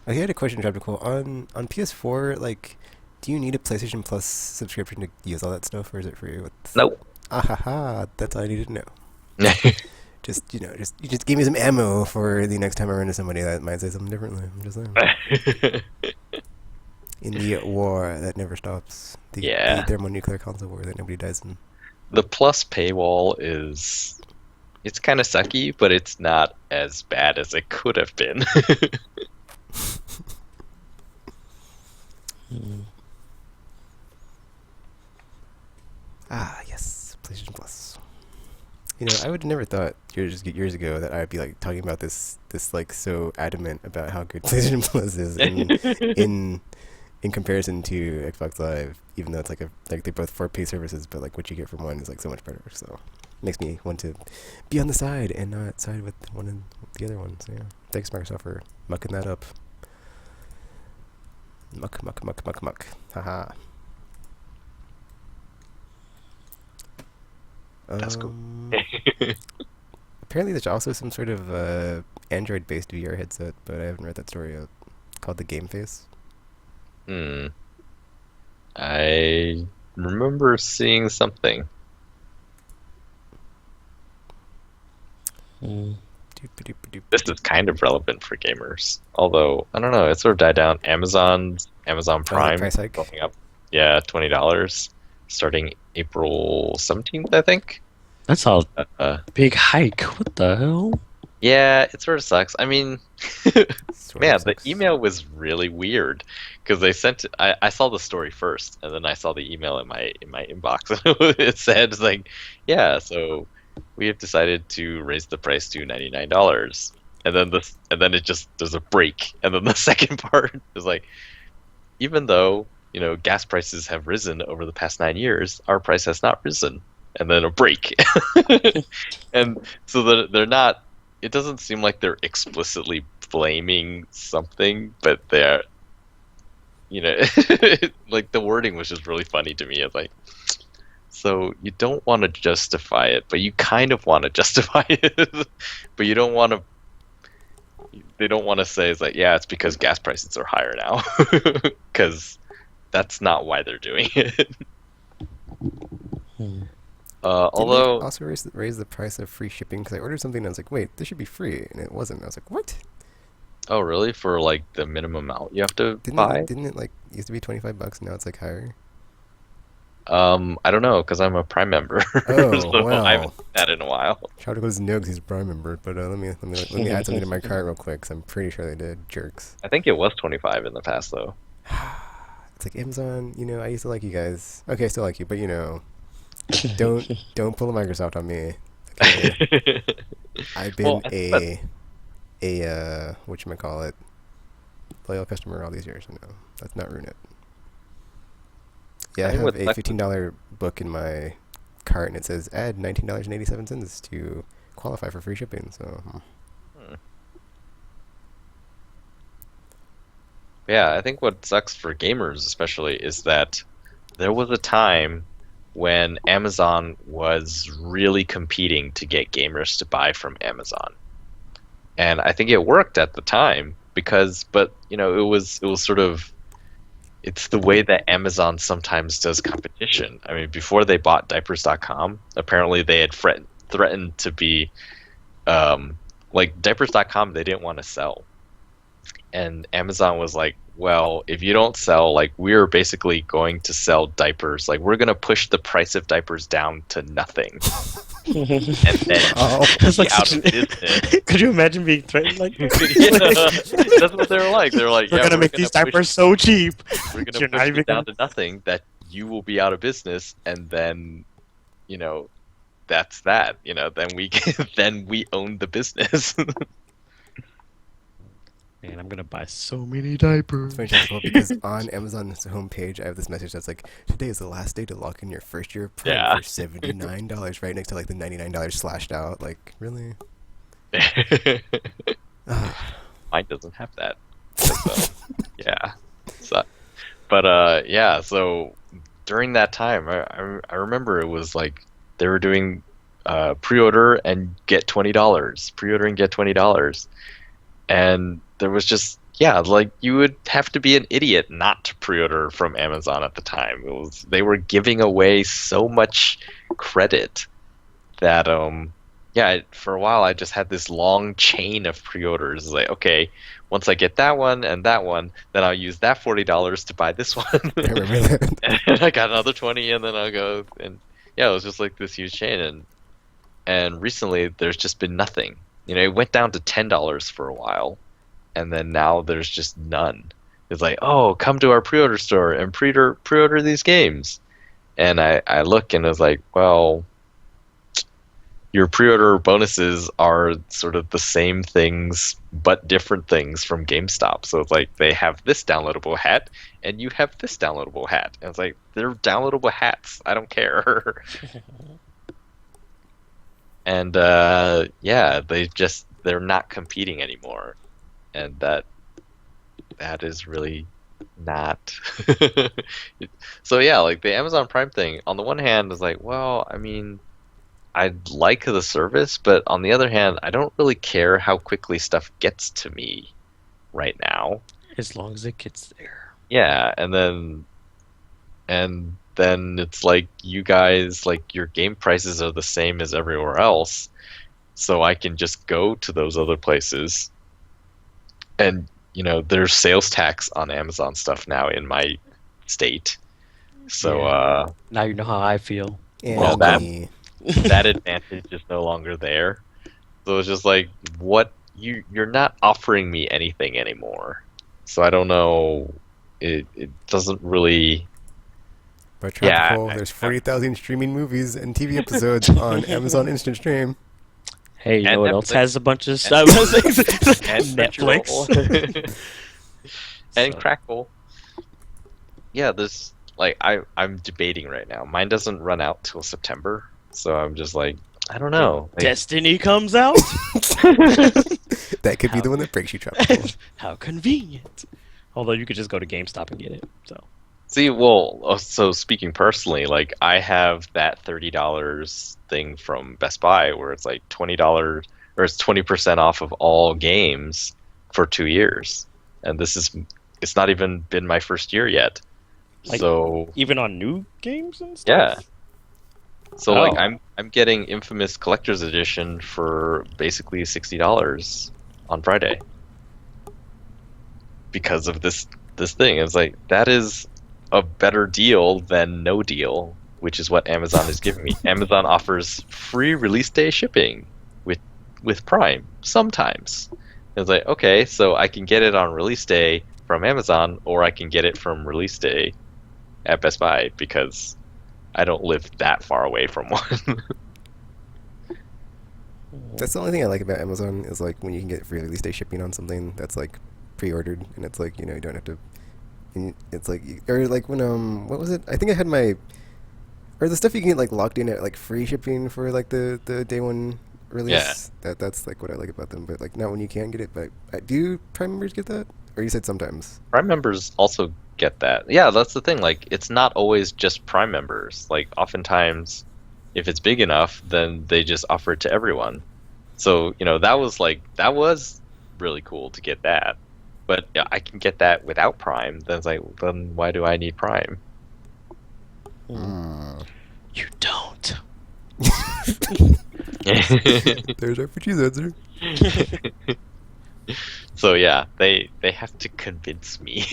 I had a question, Tropical. On PS4, like, do you need a PlayStation Plus subscription to use all that stuff, or is it free? Nope. Ah ha ha! That's all I needed to know. Just you just give me some ammo for the next time I run into somebody that might say something differently. I'm just saying. In the war that never stops, the Yeah. thermonuclear console war that nobody dies in. The Plus paywall is, it's kind of sucky, but it's not as bad as it could have been. Ah yes, PlayStation Plus. You know, I would have never thought years ago that I'd be like talking about this like so adamant about how good PlayStation Plus is in comparison to Xbox Live, even though it's like they're both 4P services, but like what you get from one is like so much better. So makes me want to be on the side and not side with one and the other one. So yeah, thanks Microsoft for mucking that up. Muck. Haha. That's cool. Apparently, there's also some sort of Android-based VR headset, but I haven't read that story yet. Called the Game Face. Hmm. I remember seeing something. This is kind of relevant for gamers, although I don't know. It sort of died down. Amazon Prime price hike. going up. Yeah, $20 starting April 17th, I think. That's a Uh, big hike. What the hell? yeah, it sort of sucks. I mean, Sort man, of the sucks. email was really weird because they sent. I saw the story first, and then I saw the email in my inbox, and it said like, yeah, so we have decided to raise the price to $99, and then it just there's a break, and then the second part is like, even though gas prices have risen over the past 9 years, our price has not risen, and then a break, and so they're not. It doesn't seem like they're explicitly blaming something, but they're, like the wording was just really funny to me. It's like, so you don't want to justify it, but you kind of want to justify it, but you don't want to. They don't want to say it's like, yeah, it's because gas prices are higher now, because that's not why they're doing it. Didn't Although, they also raise the price of free shipping? Because I ordered something and I was like, wait, this should be free, and it wasn't. I was like, what? oh really? For like the minimum amount you have to Didn't buy? didn't it like used to be $25 and now it's like higher? I don't know because I'm a Prime member, Oh so I haven't wow. seen that in a while. Shout out to Nugs, he's a Prime member, but let me add something to my cart real quick, 'cause I'm pretty sure they did. Jerks. I think it was 25 in the past though. It's like Amazon. I used to like you guys. Okay, I still like you, but don't pull a Microsoft on me. Okay? I've been Well, but a whatchamacallit, loyal customer all these years. No, let's not ruin it. Yeah, I I think have what a $15 book in my cart, and it says add $19.87 to qualify for free shipping. So yeah, I think what sucks for gamers especially is that there was a time when Amazon was really competing to get gamers to buy from Amazon. And I think it worked at the time because, but it was sort of, it's the way that Amazon sometimes does competition. I mean, before they bought diapers.com, apparently they had threatened to be, like diapers.com, they didn't want to sell. And Amazon was like, well, if you don't sell, like, we're basically going to sell diapers. Like, we're going to push the price of diapers down to nothing. And then Oh, It's be like out such of an. business. Could you imagine being threatened like Yeah, that? that's what they were like. They're like, We're yeah, gonna make these diapers so cheap. we're You're gonna not push even it down gonna. to nothing that you will be out of business, and then, you know, that's that. Then we then we own the business. Man, I'm gonna buy so many diapers. it's funny as well because on Amazon's homepage, I have this message that's like, "Today is the last day to lock in your first year of Prime Yeah. for $79." Right next to like the $99 slashed out. Like, really? Mine doesn't have that. So, yeah. So, but yeah. So during that time, I remember it was like they were doing pre-order and get $20, pre-order and get $20, and there was just, yeah, like you would have to be an idiot not to pre-order from Amazon at the time. They were giving away so much credit that yeah, for a while I just had this long chain of pre-orders. Like, okay, once I get that one and that one, then I'll use that $40 to buy this one. I remember that. And I got another 20, and then I'll go, and yeah, it was just like this huge chain. And recently there's just been nothing. It went down to $10 for a while, and then now there's just none. It's like, oh, come to our pre-order store and pre-order these games. And I look and it's like, well, your pre-order bonuses are sort of the same things but different things from GameStop. So it's like they have this downloadable hat and you have this downloadable hat. And it's like, they're downloadable hats. I don't care. And yeah, they're not competing anymore. And that is really not. So yeah, like the Amazon Prime thing, on the one hand is like, well, I mean, I like the service, but on the other hand, I don't really care how quickly stuff gets to me right now. As long as it gets there. Yeah, and then it's like, you guys, like, your game prices are the same as everywhere else, so I can just go to those other places. And there's sales tax on Amazon stuff now in my state. So Yeah. Now you know how I feel. And Well, that- the- that advantage is no longer there. So it's just like, what, you're not offering me anything anymore. So I don't know. It doesn't really. By Yeah, Tropical, there's 40,000 streaming movies and TV episodes on Amazon Instant Stream. Hey, you And know what else Netflix. has a bunch of stuff? And Netflix. Crunchyroll. And So- Crackle. Yeah, this, like, I'm debating right now. Mine doesn't run out till September, so I'm just like, I don't know. Like, Destiny comes out. That could be the one that breaks you, Tropical. How convenient. Although you could just go to GameStop and get it. So see, well, so speaking personally, like, I have that $30 thing from Best Buy where it's like $20, or it's 20% off of all games for 2 years, and it's not even been my first year yet. Like- So even on new games and yeah. stuff. So like, Oh. I'm getting Infamous Collector's Edition for basically $60 on Friday because of this thing. It's like, that is a better deal than no deal, which is what Amazon is giving me. Amazon offers free release day shipping with Prime sometimes. It's like, okay, so I can get it on release day from Amazon, or I can get it from release day at Best Buy, because I don't live that far away from one. That's the only thing I like about Amazon is like when you can get free release day shipping on something that's like pre-ordered, and it's like, you don't have to. It's like, or like when what was it? I think I had my, or the stuff you can get like locked in at like free shipping for like the day one release. That's like what I like about them. But like, not when you can't get it. But do Prime members get that? Or you said sometimes. Prime members also get that. Yeah, that's the thing. Like, it's not always just Prime members. Like, oftentimes, if it's big enough, then they just offer it to everyone. So, that was really cool to get that. But yeah, I can get that without Prime. Then it's like, then why do I need Prime? Hmm. You don't. There's our Fuji's answer. So yeah, they have to convince me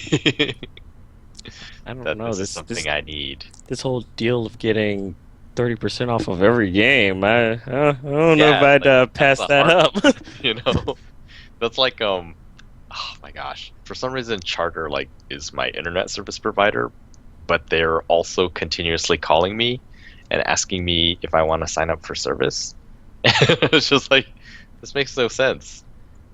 I don't that know. this is This something I need. this whole deal of getting 30% off of every game. I don't know if Yeah, I'd like pass Amazon that up. Marketplace, you know. That's like oh my gosh. For some reason Charter like is my internet service provider, but they're also continuously calling me and asking me if I want to sign up for service. It's just like this makes no sense.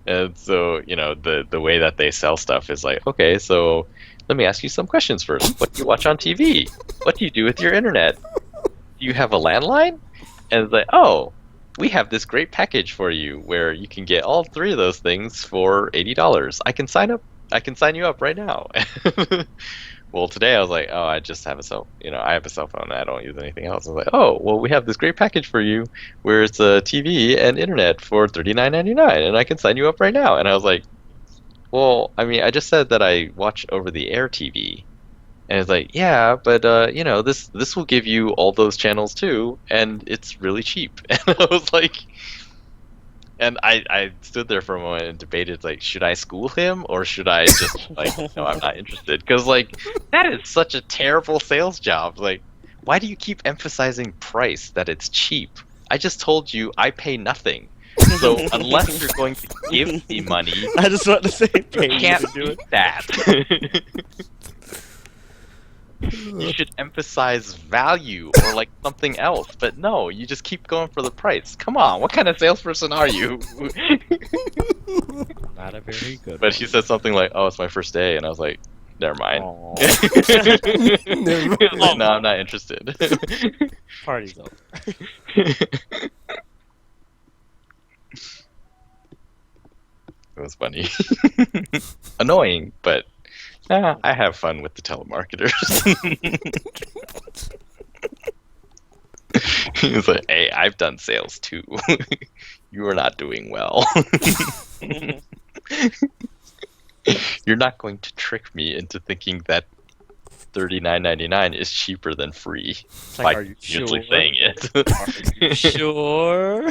And so, the way that they sell stuff is like, okay, so let me ask you some questions first. What do you watch on TV? What do you do with your internet? Do you have a landline? And it's like, oh, we have this great package for you where you can get all three of those things for $80. I can sign up. I can sign you up right now. Well, today I was like, oh, I just have I have a cell phone. I don't use anything else. I was like, oh, well, we have this great package for you where it's a TV and internet for $39.99, and I can sign you up right now. And I was like, well, I mean, I just said that I watch over the air TV, and it's like, yeah, but this will give you all those channels too, and it's really cheap. And I was like, and I stood there for a moment and debated, like, should I school him or should I just, like, no, I'm not interested? Because, like, that is such a terrible sales job. Like, why do you keep emphasizing price, that it's cheap? I just told you I pay nothing. So, unless you're going to give me money, I just want to say, pay you you can't to do do it. that. You should emphasize value or, like, something else. But no, you just keep going for the price. Come on, what kind of salesperson are you? Not a very good But he said something like, "Oh, it's my first day," and I was like, "Never mind." one. Never. He was like, no, I'm not interested. Party's over. It was funny, annoying, but I have fun with the telemarketers. He was like, "Hey, I've done sales too. You are not doing well. You're not going to trick me into thinking that $39.99 is cheaper than free It's by like, are you usually sure? saying it." Are you sure?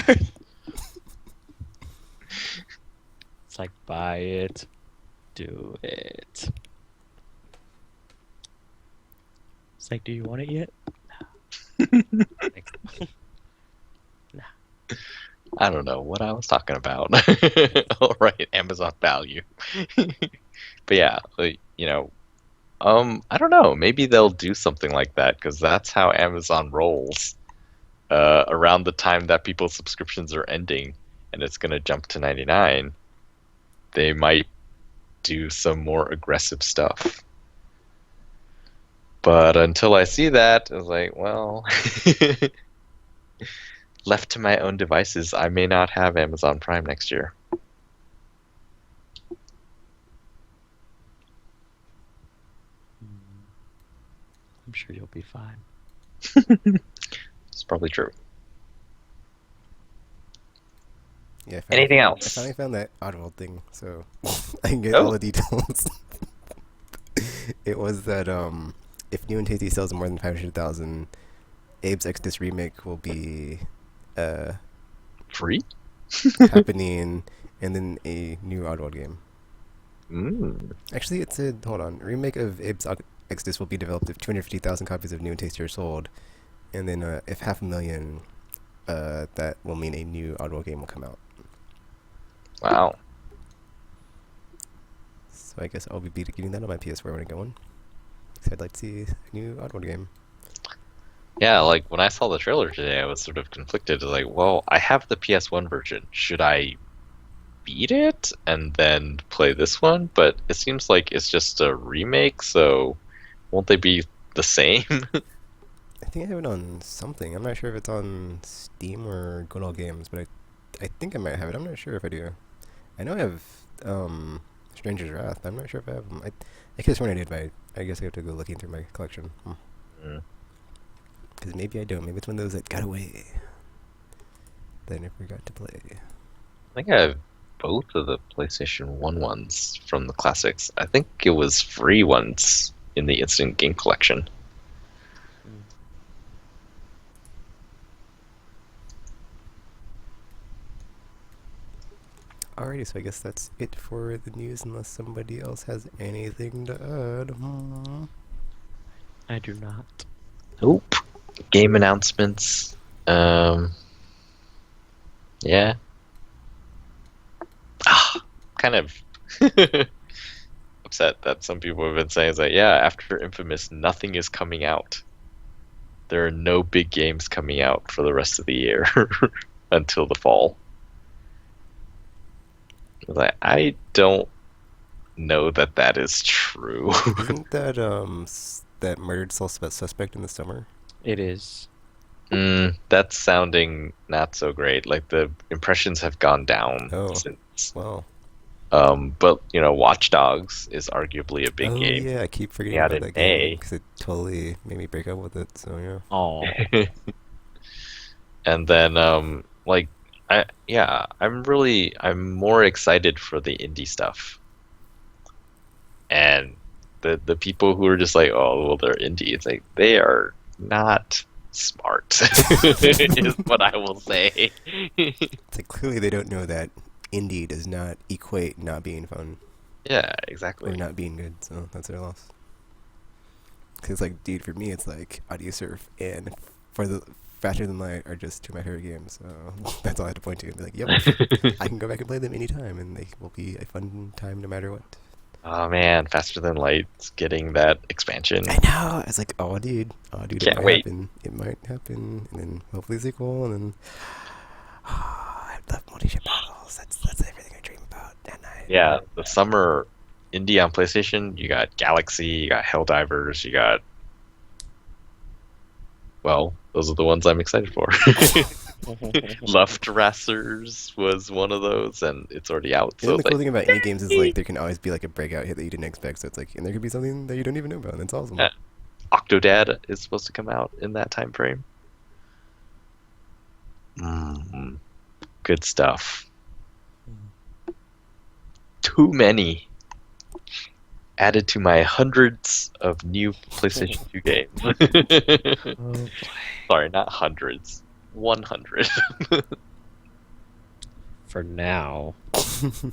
It's like, buy it, do it. It's like, do you want it yet? Like, I don't know what I was talking about. All right, Amazon value. But yeah, like, I don't know. Maybe they'll do something like that because that's how Amazon rolls. Around the time that people's subscriptions are ending and it's gonna jump to 99, they might do some more aggressive stuff. But until I see that, I was like, well, left to my own devices, I may not have Amazon Prime next year. I'm sure you'll be fine. It's probably true. Yeah. Anything I else? finally found that Oddworld thing, so I can get Oh. all the details. It was that if New and Tasty sells more than 500,000, Abe's Exodus remake will be Free? happening, and then a new Oddworld game. Actually, it said, hold on, remake of Abe's Exodus will be developed if 250,000 copies of New and Tasty are sold, and then if 500,000, that will mean a new Oddworld game will come out. Wow. So I guess I'll be getting that on my PS4 when I get one. Because I'd like to see a new Oddworld game. Yeah, like when I saw the trailer today, I was sort of conflicted. Like, well, I have the PS1 version. Should I beat it and then play this one? But it seems like it's just a remake, so won't they be the same? I think I have it on something. I'm not sure if it's on Steam or Good Old Games, but I think I might have it. I'm not sure if I do. I know I have Stranger's Wrath. I'm not sure if I have them. I could have sworn I did, but I guess I have to go looking through my collection. Mm. Because maybe I don't. Maybe it's one of those that got away. That I never got to play. I think I have both of the PlayStation 1 ones from the classics. I think it was free once in the Instant Game Collection. Alrighty, so I guess that's it for the news, unless somebody else has anything to add. I do not. Nope. Game announcements. Yeah. Kind of upset that some people have been saying is that, yeah, after Infamous, nothing is coming out. There are no big games coming out for the rest of the year until the fall. I don't know that is true. Isn't that that murdered suspect in the summer? It is. That's sounding not so great. Like the impressions have gone down since. Wow. But Watch Dogs is arguably a big Oh game. yeah, I keep forgetting Yeah, about in that game May. because it totally made me break up with it. So yeah. Oh. And then I'm more excited for the indie stuff. And the people who are just like, oh well, they're indie. It's like they are not smart. Is what I will say. It's like clearly they don't know that indie does not equate not being fun Yeah, exactly. or not being good. So that's their loss. Because like, dude, for me, it's like Audio Surf and for the Faster Than Light are just two of my favorite games. So that's all I have to point to and be like, yep, I can go back and play them anytime, and they will be a fun time no matter what. Oh man, Faster Than Light's getting that expansion. I know. I was like, oh, dude, Can't it might wait. happen. It might happen, and then hopefully a sequel, and then I love multi-ship battles. That's everything I dream about. And Yeah, the summer indie on PlayStation, you got Galaxy, you got Helldivers, you got... Well, those are the ones I'm excited for. Luftrassers was one of those, and it's already out. And So the it's cool like, thing about indie games is like there can always be like a breakout hit that you didn't expect. So it's like, and there could be something that you don't even know about, and it's awesome. Yeah. Octodad is supposed to come out in that time frame. Good stuff. Too many added to my hundreds of new PlayStation 2 games. Oh, Sorry, not hundreds. 100. for now. Isn't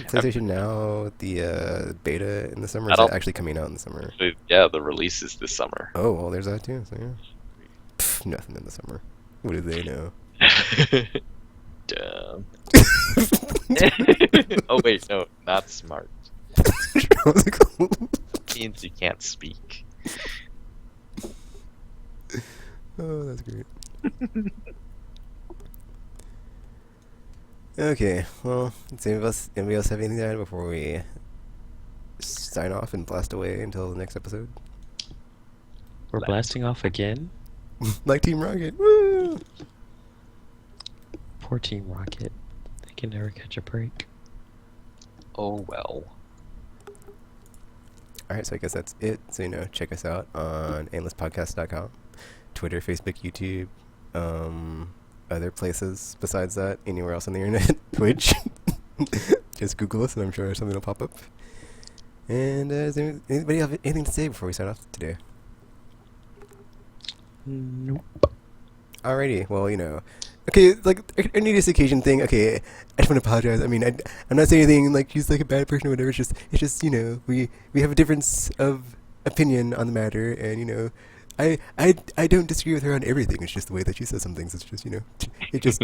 PlayStation Now the beta in the summer? Or I is don't- it actually coming out in the summer? Yeah, the release is this summer. Oh, well, there's that too. So yeah, nothing in the summer. What do they know? Dumb. Oh wait, no, not smart. What's it called? Means you can't speak. Oh, that's great. Okay, well, does anybody else have anything to add before we sign off and blast away until the next episode? We're blasting off again? Like Team Rocket, woo! Poor Team Rocket. They can never catch a break. Oh well. Alright, so I guess that's it. So, check us out on aimlesspodcast.com, Twitter, Facebook, YouTube, other places besides that, anywhere else on the internet, Twitch. Just Google us and I'm sure something will pop up. And does anybody have anything to say before we sign off today? Nope. Alrighty, well, okay, like a needless occasion thing. Okay, I just want to apologize. I mean, I'm not saying anything like she's like a bad person or whatever. It's just we have a difference of opinion on the matter, and I don't disagree with her on everything. It's just the way that she says some things. It's just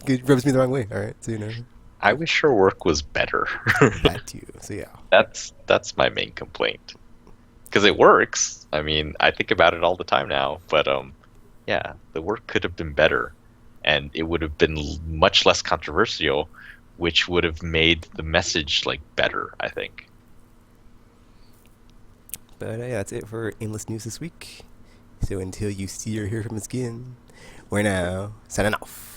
it rubs me the wrong way. All right, so I wish her work was better. that too. So yeah, That's my main complaint. Because it works. I mean, I think about it all the time now. But yeah, the work could have been better, and it would have been much less controversial, which would have made the message better, I think. but yeah, that's it for Aimless News this week. So until you see or hear from us again, we're now signing off.